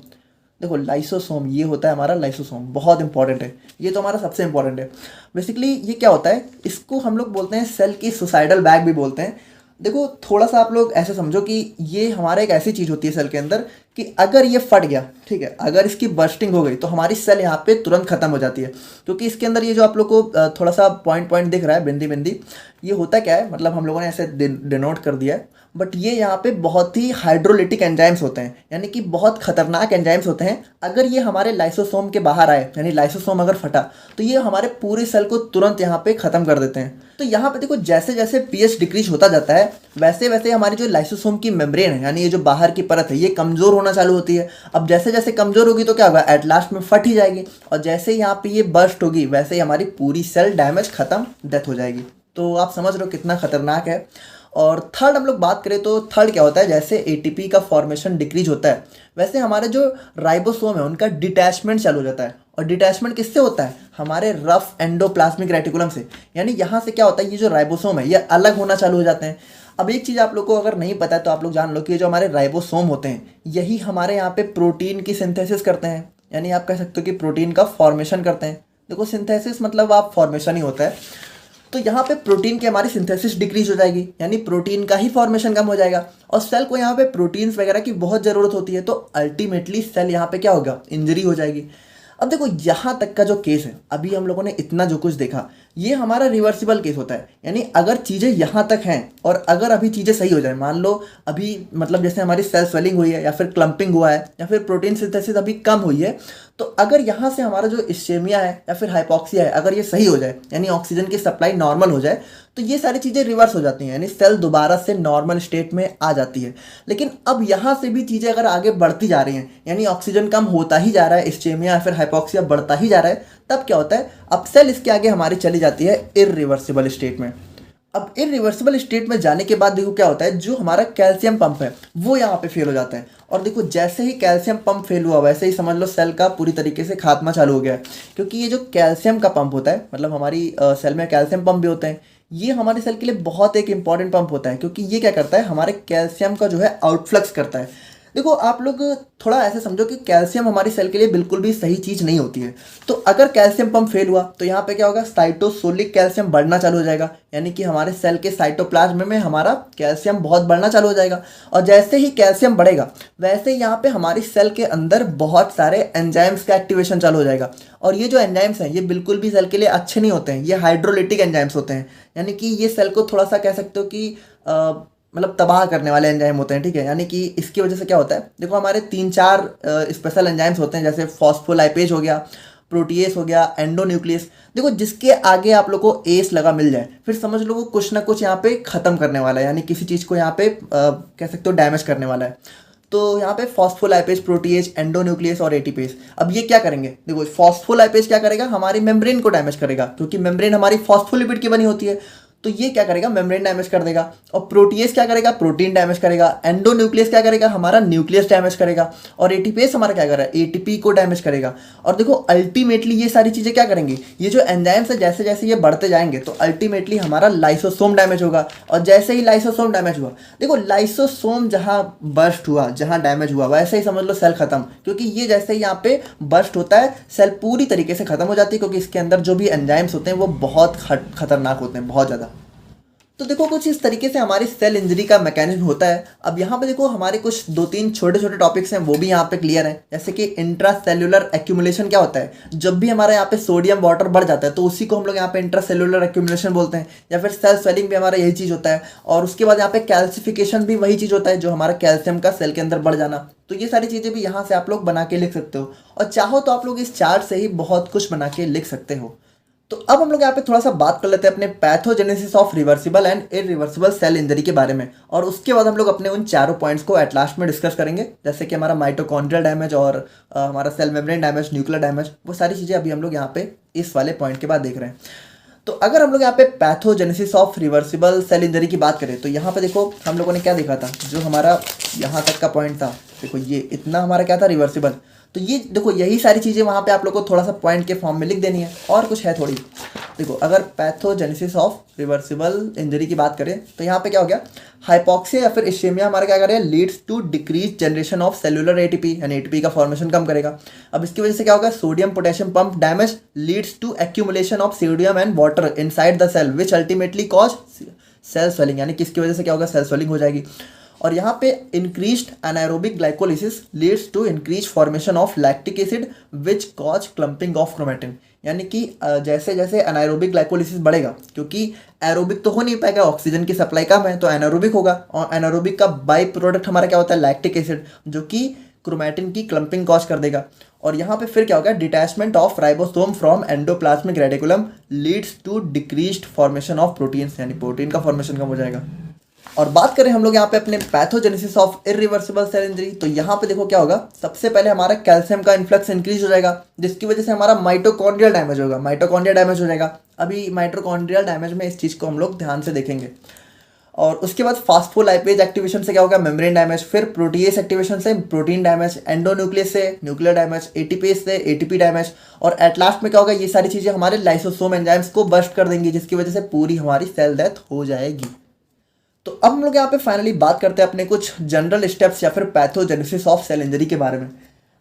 देखो लाइसोसोम ये होता है हमारा लाइसोसोम, बहुत इंपॉर्टेंट है, ये तो हमारा सबसे इंपॉर्टेंट है। बेसिकली ये क्या होता है, इसको हम लोग बोलते हैं सेल की सुसाइडल बैग भी बोलते हैं। देखो थोड़ा सा आप लोग ऐसे समझो कि ये हमारा एक ऐसी चीज़ होती है सेल के अंदर कि अगर ये फट गया, ठीक है, अगर इसकी बर्स्टिंग हो गई तो हमारी सेल यहाँ पे तुरंत खत्म हो जाती है। क्योंकि इसके अंदर ये जो आप लोग को थोड़ा सा पॉइंट पॉइंट दिख रहा है, बिंदी बिंदी, ये होता क्या है, मतलब हम लोगों ने ऐसे डिनोट कर दिया है, बट ये यहाँ पे बहुत ही हाइड्रोलिटिक एंजाइम्स होते हैं, यानी कि बहुत खतरनाक एंजाइम्स होते हैं। अगर ये हमारे लाइसोसोम के बाहर आए, यानी लाइसोसोम अगर फटा, तो ये हमारे पूरे सेल को तुरंत यहाँ पे खत्म कर देते हैं। तो यहाँ पे देखो जैसे जैसे पीएच डिक्रीज होता जाता है, वैसे वैसे हमारी जो लाइसोसोम की मेम्ब्रेन है, यानी ये जो बाहर की परत है, ये कमजोर होना चालू होती है। अब जैसे जैसे कमजोर होगी तो क्या होगा, एट लास्ट में फट ही जाएगी, और जैसे ही यहाँ पे ये बर्स्ट होगी वैसे ही हमारी पूरी सेल डैमेज, खत्म, डेथ हो जाएगी। तो आप समझ रहे हो कितना खतरनाक है। और थर्ड हम लोग बात करें तो थर्ड क्या होता है, जैसे एटीपी का फॉर्मेशन डिक्रीज होता है, वैसे हमारे जो राइबोसोम है उनका डिटैचमेंट चालू हो जाता है। और डिटैचमेंट किससे होता है, हमारे रफ एंडोप्लाज्मिक रेटिकुलम से, यानी यहाँ से क्या होता है, ये जो राइबोसोम है ये अलग होना चालू हो जाते हैं। अब एक चीज़ आप लोग को अगर नहीं पता है तो आप लोग जान लो कि ये जो हमारे राइबोसोम होते हैं, यही हमारे यहाँ पे प्रोटीन की सिंथेसिस करते हैं, यानी आप कह सकते हो कि प्रोटीन का फॉर्मेशन करते हैं। देखो सिंथेसिस मतलब आप फॉर्मेशन ही होता है। तो यहाँ पे प्रोटीन की हमारी सिंथेसिस डिक्रीज हो जाएगी, यानी प्रोटीन का ही फॉर्मेशन कम हो जाएगा, और सेल को यहाँ पे प्रोटीन्स वगैरह की बहुत ज़रूरत होती है, तो अल्टीमेटली सेल यहाँ पे क्या होगा, इंजरी हो जाएगी। अब देखो यहाँ तक का जो केस है, अभी हम लोगों ने इतना जो कुछ देखा, ये हमारा रिवर्सिबल केस होता है। यानी अगर चीज़ें यहाँ तक हैं और अगर अभी चीज़ें सही हो जाए, मान लो अभी मतलब जैसे हमारी सेल स्वेलिंग हुई है, या फिर क्लम्पिंग हुआ है, या फिर प्रोटीन सिंथेसिस अभी कम हुई है, तो अगर यहाँ से हमारा जो इस्चेमिया है या फिर हाइपॉक्सिया है, अगर ये सही हो जाए, यानी ऑक्सीजन की सप्लाई नॉर्मल हो जाए, तो ये सारी चीज़ें रिवर्स हो जाती हैं, यानी सेल दोबारा से नॉर्मल स्टेट में आ जाती है। लेकिन अब यहाँ से भी चीज़ें अगर आगे बढ़ती जा रही हैं, यानी ऑक्सीजन कम होता ही जा रहा है, इस्चेमिया या फिर हाइपॉक्सिया बढ़ता ही जा रहा है, तब क्या होता है, अब सेल इसके आगे हमारी चली जाती है इररिवर्सिबल स्टेट में। अब इररिवर्सिबल स्टेट में जाने के बाद देखो क्या होता है, जो हमारा कैल्शियम पंप है वो यहाँ पे फेल हो जाता है। और देखो जैसे ही कैल्शियम पंप फेल हुआ, वैसे ही समझ लो सेल का पूरी तरीके से खात्मा चालू हो गया है। क्योंकि ये जो कैल्शियम का पंप होता है, मतलब हमारी सेल में कैल्शियम पंप भी होते हैं, ये हमारे सेल के लिए बहुत एक इंपॉर्टेंट पंप होता है, क्योंकि ये क्या करता है, हमारे कैल्शियम का जो है आउटफ्लक्स करता है। देखो आप लोग थोड़ा ऐसे समझो कि कैल्शियम हमारी सेल के लिए बिल्कुल भी सही चीज़ नहीं होती है। तो अगर कैल्शियम पंप फेल हुआ तो यहाँ पे क्या होगा, साइटोसोलिक कैल्शियम बढ़ना चालू हो जाएगा, यानी कि हमारे सेल के साइटोप्लाज्म में हमारा कैल्शियम बहुत बढ़ना चालू हो जाएगा। और जैसे ही कैल्शियम बढ़ेगा, वैसे ही यहाँ पे हमारी सेल के अंदर बहुत सारे एंजाइम्स का एक्टिवेशन चालू हो जाएगा। और ये जो एंजाइम्स हैं ये बिल्कुल भी सेल के लिए अच्छे नहीं होते हैं, ये हाइड्रोलिटिक एंजाइम्स होते हैं, यानी कि ये सेल को थोड़ा सा कह सकते हो कि मतलब तबाह करने वाले एंजाइम होते हैं, ठीक है। यानी कि इसकी वजह से क्या होता है, देखो हमारे 3-4 स्पेशल एंजाइम्स होते हैं, जैसे फॉस्फोलाइपेज हो गया, प्रोटीएस हो गया, एंडोन्यूक्लियस। देखो जिसके आगे आप लोग को एस लगा मिल जाए, फिर समझ लो वो कुछ ना कुछ यहाँ पे ख़त्म करने वाला है, यानी किसी चीज़ को यहाँ पे कह सकते हो डैमेज करने वाला है। तो यहाँ पे फॉस्फोलाइपेज, प्रोटीएज, एंडोन्यूक्लियस और एटीपेज, अब ये क्या करेंगे, देखो फॉस्फोलाइपेज क्या करेगा, हमारी मेम्ब्रेन को डैमेज करेगा, क्योंकि मेम्ब्रेन हमारी फॉस्फोलिपिड की बनी होती है। तो ये क्या करेगा, मेम्ब्रेन डैमेज कर देगा। और प्रोटीएस क्या करेगा, प्रोटीन डैमेज करेगा। एंडोन्यूक्लियस क्या करेगा, हमारा न्यूक्लियस डैमेज करेगा। और एटीपीएस हमारा क्या कर रहा है, एटीपी को डैमेज करेगा। और देखो अल्टीमेटली ये सारी चीज़ें क्या करेंगी, ये जो एंजाइम्स है जैसे जैसे ये बढ़ते जाएंगे तो अल्टीमेटली हमारा लाइसोसोम डैमेज होगा। और जैसे ही लाइसोसोम डैमेज हुआ, देखो लाइसोसोम जहाँ बर्स्ट हुआ, जहाँ डैमेज हुआ, वैसे ही समझ लो सेल खत्म। क्योंकि ये जैसे ही यहाँ पे बर्स्ट होता है, सेल पूरी तरीके से खत्म हो जाती है, क्योंकि इसके अंदर जो भी एंजाइम्स होते हैं वो बहुत खतरनाक होते हैं, बहुत ज़्यादा। तो देखो कुछ इस तरीके से हमारी सेल इंजरी का मैकेनिज्म होता है। अब यहाँ पे देखो हमारे कुछ 2-3 छोटे छोटे टॉपिक्स हैं, वो भी यहाँ पे क्लियर है। जैसे कि इंट्रासेल्युलर एक्यूमुलेशन क्या होता है, जब भी हमारे यहाँ पे सोडियम वाटर बढ़ जाता है तो उसी को हम लोग यहाँ पे इंट्रासेल्युलर एक्यूमुलेशन बोलते हैं। या फिर सेल स्वेलिंग भी हमारा यही चीज़ होता है। और उसके बाद यहाँ पे कैल्सिफिकेशन भी वही चीज़ होता है, जो हमारा कैल्शियम का सेल के अंदर बढ़ जाना। तो ये सारी चीज़ें भी यहाँ से आप लोग बना के लिख सकते हो, और चाहो तो आप लोग इस चार्ट से ही बहुत कुछ बना के लिख सकते हो। तो अब हम लोग यहाँ पे थोड़ा सा बात कर लेते हैं अपने pathogenesis of reversible and irreversible cell injury के बारे में। और उसके बाद हम लोग अपने उन चारों पॉइंट्स को एट लास्ट में डिस्कस करेंगे, जैसे कि हमारा माइटोकॉन्ड्रियल डैमेज और हमारा cell membrane damage, nuclear damage, वो सारी चीज़ें अभी हम लोग यहाँ पे इस वाले पॉइंट के बाद देख रहे हैं। तो अगर हम लोग यहाँ पे pathogenesis of reversible cell injury की बात करें तो यहाँ पे देखो हम लोगों ने क्या देखा था, जो हमारा यहाँ तक का पॉइंट था, देखो ये इतना हमारा क्या था, रिवर्सिबल। तो ये देखो यही सारी चीज़ें वहाँ पे आप लोग को थोड़ा सा पॉइंट के फॉर्म में लिख देनी है, और कुछ है थोड़ी। देखो अगर पैथोजेनेसिस ऑफ रिवर्सिबल इंजरी की बात करें तो यहाँ पे क्या हो गया, हाइपॉक्सिया या फिर इशेमिया हमारा क्या करेगा, leads to decrease generation of cellular ATP, यानी एटीपी का फॉर्मेशन कम करेगा। अब इसकी वजह से क्या होगा, sodium potassium pump damage leads to accumulation of sodium and water inside the cell which ultimately cause cell swelling, यानी किसकी वजह से क्या होगा, सेल स्वेलिंग हो जाएगी। और यहाँ पे increased anaerobic glycolysis leads to increase formation of lactic acid which cause clumping of chromatin, यानी कि जैसे जैसे एनाएरोबिक ग्लाइकोलिसिस बढ़ेगा, क्योंकि एरोबिक तो हो नहीं पाएगा, ऑक्सीजन की सप्लाई कम है, तो एनाएरोबिक होगा। और एनाएरोबिक का बाई प्रोडक्ट हमारा क्या होता है, लैक्टिक एसिड, जो कि क्रोमेटिन की क्लम्पिंग कॉज कर देगा। और यहाँ पे फिर क्या होगा, detachment of ribosome from endoplasmic reticulum leads to decreased formation of proteins, यानी प्रोटीन का फॉर्मेशन कम हो जाएगा। और बात करें हम लोग यहाँ पे अपने pathogenesis of irreversible cell injury, तो यहाँ पे देखो क्या होगा, सबसे पहले हमारा कैल्शियम का इन्फ्लक्स इंक्रीज हो जाएगा, जिसकी वजह से हमारा माइटोकॉन्ड्रियल डैमेज होगा, माइटोकॉन्ड्रिया डैमेज हो जाएगा। अभी माइटोकॉन्ड्रियल डैमेज में इस चीज़ को हम लोग ध्यान से देखेंगे। और उसके बाद फास्फोलाइपेज एक्टिवेशन से क्या होगा, मेम्ब्रेन डैमेज, फिर प्रोटीएस एक्टिवेशन से प्रोटीन डैमेज, एंडोन्यूक्लियस से न्यूक्लियर डैमेज, एटीपीएस से एटीपी डैमेज, और एट लास्ट में क्या होगा, ये सारी चीज़ें हमारे लाइसोसोम एंजाइम्स को बर्स्ट कर देंगी, जिसकी वजह से पूरी हमारी सेल डेथ हो जाएगी। तो अब हम लोग यहाँ पे फाइनली बात करते हैं अपने कुछ जनरल स्टेप्स या फिर पैथोजेनेसिस ऑफ सेल इंजरी के बारे में।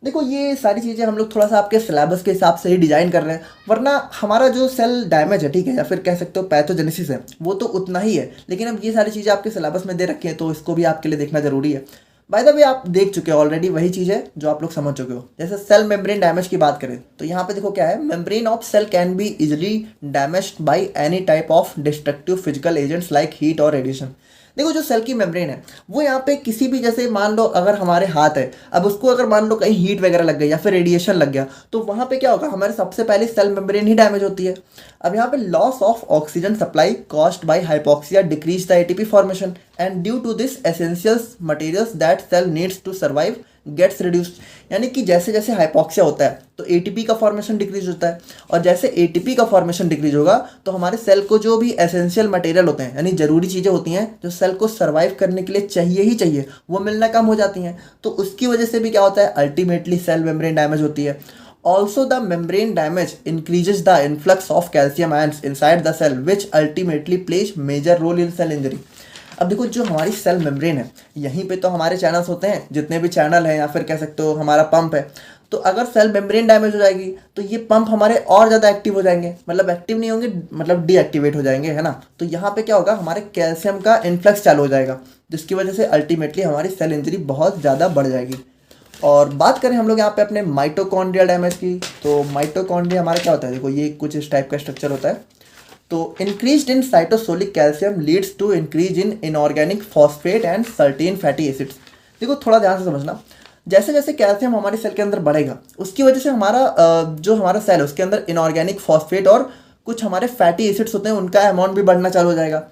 देखो ये सारी चीज़ें हम लोग थोड़ा सा आपके सिलेबस के हिसाब से ही डिजाइन कर रहे हैं, वरना हमारा जो सेल डैमेज है, ठीक है, या फिर कह सकते हो पैथोजेनेसिस है, वो तो उतना ही है। लेकिन अब ये सारी चीज़ें आपके सिलेबस में दे रखी हैं, तो इसको भी आपके लिए देखना जरूरी है। बाय द वे आप देख चुके हो ऑलरेडी वही चीज़ है जो आप लोग समझ चुके हो। जैसे सेल मेम्ब्रेन डैमेज की बात करें तो यहाँ पे देखो क्या है, membrane of cell can be easily damaged by any type of destructive physical agents like heat और रेडिएशन। देखो जो सेल की मेम्ब्रेन है वो यहाँ पे किसी भी, जैसे मान लो अगर हमारे हाथ है, अब उसको अगर मान लो कहीं हीट वगैरह लग गई या फिर रेडिएशन लग गया, तो वहाँ पे क्या होगा, हमारे सबसे पहले सेल मेम्ब्रेन ही डैमेज होती है। अब यहाँ पे loss of oxygen supply caused by hypoxia decrease the ATP formation and due to this essentials materials that cell needs to survive gets reduced, यानी कि जैसे जैसे हाइपॉक्सिया होता है तो एटीपी का फॉर्मेशन डिक्रीज होता है, और जैसे एटीपी का फॉर्मेशन डिक्रीज होगा तो हमारे सेल को जो भी एसेंशियल मटेरियल होते हैं, यानी जरूरी चीज़ें होती हैं जो सेल को सर्वाइव करने के लिए चाहिए ही चाहिए, वो मिलना कम हो जाती हैं। तो उसकी वजह से भी क्या होता है, अल्टीमेटली सेल मेम्ब्रेन डैमेज होती है। Also, the membrane damage increases the influx of calcium ions inside the cell, which ultimately plays major role in cell injury. अब देखो जो हमारी सेल मेम्ब्रेन है, यहीं पे तो हमारे चैनल्स होते हैं, जितने भी चैनल हैं, या फिर कह सकते हो हमारा पंप है। तो अगर सेल मेम्ब्रेन डैमेज हो जाएगी तो ये पंप हमारे और ज़्यादा एक्टिव हो जाएंगे, मतलब एक्टिव नहीं होंगे, मतलब डीएक्टिवेट हो जाएंगे, है ना। तो यहाँ पे क्या होगा, हमारे कैल्शियम का इन्फ्लक्स चालू हो जाएगा, जिसकी वजह से अल्टीमेटली हमारी सेल इंजरी बहुत ज़्यादा बढ़ जाएगी। और बात करें हम लोग यहाँ पे अपने माइटोकॉन्ड्रियल डैमेज की, तो माइटोकॉन्ड्रिया हमारा क्या होता है, देखो ये कुछ इस टाइप का स्ट्रक्चर होता है। तो increase in cytosolic calcium leads to increase in inorganic phosphate and certain fatty acids. देखो थोड़ा ध्यान से समझना, जैसे जैसे कैल्शियम हमारे सेल के अंदर बढ़ेगा, उसकी वजह से हमारा जो हमारा सेल है उसके अंदर इनऑर्गेनिक फॉस्फेट और कुछ हमारे फैटी एसिड्स होते हैं, उनका अमाउंट भी बढ़ना चालू हो जाएगा।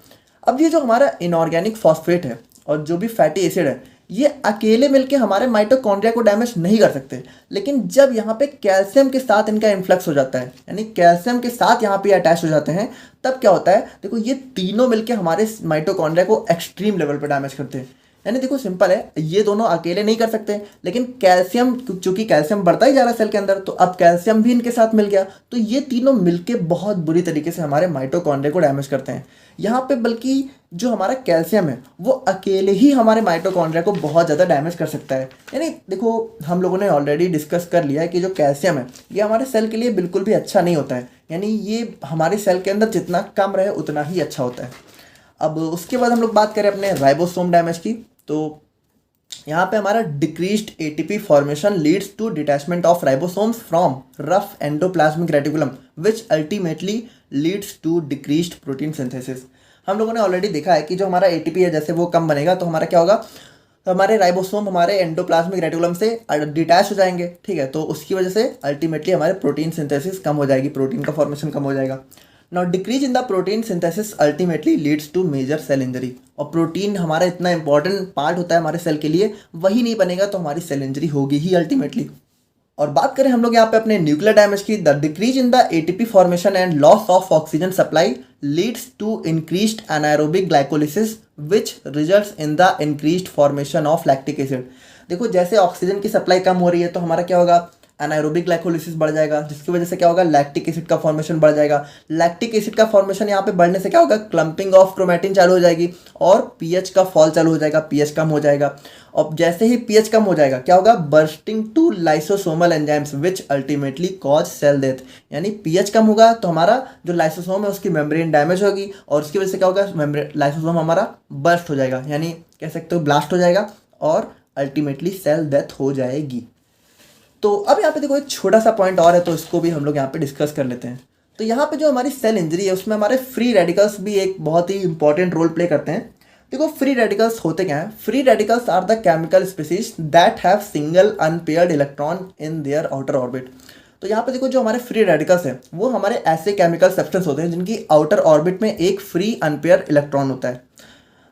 अब ये जो हमारा इनऑर्गेनिक फॉस्फेट है और जो भी फैटी एसिड है, ये अकेले मिलके हमारे माइटोकॉन्ड्रिया को डैमेज नहीं कर सकते, लेकिन जब यहाँ पे कैल्शियम के साथ इनका इन्फ्लक्स हो जाता है, यानी कैल्शियम के साथ यहाँ पे अटैच हो जाते हैं, तब क्या होता है, देखो ये तीनों मिलके हमारे माइटोकॉन्ड्रिया को एक्सट्रीम लेवल पे डैमेज करते हैं। यानी देखो सिंपल है, ये दोनों अकेले नहीं कर सकते, लेकिन कैल्शियम, चूंकि कैल्शियम बढ़ता ही जा रहा है सेल के अंदर, तो अब कैल्शियम भी इनके साथ मिल गया, तो ये तीनों मिलके बहुत बुरी तरीके से हमारे माइटोकॉन्ड्रिया को डैमेज करते हैं। यहाँ पे बल्कि जो हमारा कैल्शियम है वो अकेले ही हमारे माइटोकॉन्ड्रिया को बहुत ज़्यादा डैमेज कर सकता है। यानी देखो हम लोगों ने ऑलरेडी डिस्कस कर लिया है कि जो कैल्शियम है ये हमारे सेल के लिए बिल्कुल भी अच्छा नहीं होता है, यानी ये हमारे सेल के अंदर जितना कम रहे उतना ही अच्छा होता है। अब उसके बाद हम लोग बात करें अपने राइबोसोम डैमेज की, तो यहाँ पे हमारा decreased ATP formation leads to detachment of ribosomes from rough endoplasmic reticulum which ultimately leads to decreased protein synthesis. हम लोगों ने ऑलरेडी देखा है कि जो हमारा एटीपी है जैसे वो कम बनेगा तो हमारा क्या होगा, तो हमारे राइबोसोम हमारे एंडोप्लाज्मिक रेटिकुलम से डिटैच हो जाएंगे, ठीक है, तो उसकी वजह से अल्टीमेटली हमारे प्रोटीन सिंथेसिस कम हो जाएगी, प्रोटीन का फॉर्मेशन कम हो जाएगा। Now decrease in the protein synthesis ultimately leads to major cell injury, और प्रोटीन हमारा इतना इंपॉर्टेंट पार्ट होता है हमारे सेल के लिए, वही नहीं बनेगा तो हमारी सेल इंजरी होगी ही अल्टीमेटली। और बात करें हम लोग यहाँ पे अपने न्यूक्लियर डैमेज की, the decrease in the ATP formation and loss of oxygen supply leads to increased anaerobic glycolysis which results in the increased formation of lactic acid. देखो जैसे ऑक्सीजन की सप्लाई कम हो रही है तो हमारा क्या होगा, एनारोबिक ग्लाइकोलिसिस बढ़ जाएगा, जिसकी वजह से क्या होगा, लैक्टिक एसिड का फॉर्मेशन बढ़ जाएगा। लैक्टिक एसिड का फॉर्मेशन यहाँ पे बढ़ने से क्या होगा, क्लम्पिंग ऑफ क्रोमैटिन चालू हो जाएगी और पीएच का फॉल चालू हो जाएगा, पीएच कम हो जाएगा। और जैसे ही पीएच कम हो जाएगा क्या होगा, bursting to lysosomal enzymes which ultimately cause cell death. यानी पीएच कम होगा तो हमारा जो लाइसोसोम है उसकी मेम्ब्रेन डैमेज होगी और उसकी वजह से क्या होगा, लाइसोसोम हमारा बर्स्ट हो जाएगा, यानी कह सकते हो ब्लास्ट हो जाएगा और अल्टीमेटली सेल डेथ हो जाएगी। तो अब यहाँ पे देखो एक छोटा सा पॉइंट और है, तो इसको भी हम लोग यहाँ पे डिस्कस कर लेते हैं। तो यहाँ पे जो हमारी सेल इंजरी है उसमें हमारे फ्री रेडिकल्स भी एक बहुत ही इंपॉर्टेंट रोल प्ले करते हैं। देखो फ्री रेडिकल्स होते क्या हैं, free radicals are the chemical species that have single unpaired electron in their outer orbit. तो यहाँ पे देखो जो हमारे फ्री रेडिकल्स हैं वो हमारे ऐसे केमिकल सब्सटेंस होते हैं जिनकी आउटर ऑर्बिट में एक फ्री अनपेयर इलेक्ट्रॉन होता है।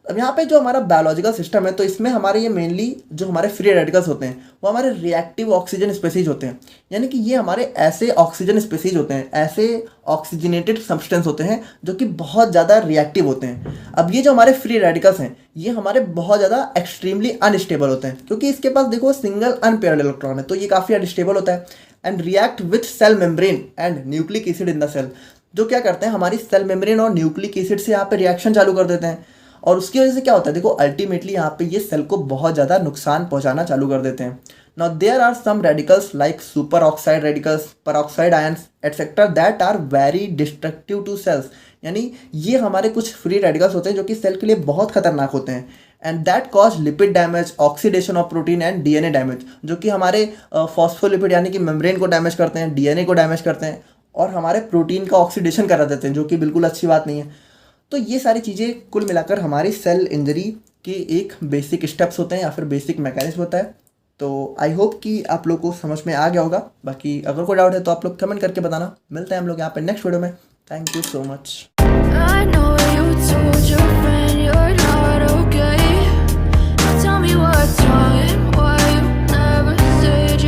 अब यहाँ पे जो हमारा बायोलॉजिकल सिस्टम है तो इसमें हमारे ये मेनली जो हमारे फ्री रेडिकल्स होते हैं वो हमारे रिएक्टिव ऑक्सीजन स्पीसीज होते हैं, यानी कि ये हमारे ऐसे ऑक्सीजन स्पीसीज होते हैं, ऐसे ऑक्सीजनेटेड सब्सटेंस होते हैं जो कि बहुत ज़्यादा रिएक्टिव होते हैं। अब ये जो हमारे फ्री रेडिकल्स हैं ये हमारे बहुत ज़्यादा एक्सट्रीमली अनस्टेबल होते हैं, क्योंकि इसके पास देखो सिंगल अनपेयर्ड इलेक्ट्रॉन है तो ये काफ़ी अनस्टेबल होता है। And react with cell membrane and nucleic acid in the cell, जो क्या करते हैं हमारी सेल मेम्ब्रेन और न्यूक्लिक एसिड से यहाँ पे रिएक्शन चालू कर देते हैं और उसकी वजह से क्या होता है, देखो अल्टीमेटली यहाँ पे ये सेल को बहुत ज़्यादा नुकसान पहुँचाना चालू कर देते हैं। Now there are some radicals like superoxide radicals, peroxide ions etcetera that are very destructive to cells. यानी ये हमारे कुछ फ्री रेडिकल्स होते हैं जो कि सेल के लिए बहुत खतरनाक होते हैं। And that cause lipid damage, oxidation of protein and DNA damage, जो कि हमारे फॉस्फोलिपिड यानी कि मेम्ब्रेन को डैमेज करते हैं, डीएनए को डैमेज करते हैं और हमारे प्रोटीन का ऑक्सीडेशन करा देते हैं, जो कि बिल्कुल अच्छी बात नहीं है। तो ये सारी चीज़ें कुल मिलाकर हमारी सेल इंजरी के एक बेसिक स्टेप्स होते हैं या फिर बेसिक मैकेनिज्म होता है। तो आई होप कि आप लोग को समझ में आ गया होगा। बाकी अगर कोई डाउट है तो आप लोग कमेंट करके बताना। मिलते हैं हम लोग यहाँ पे नेक्स्ट वीडियो में। Thank you so much.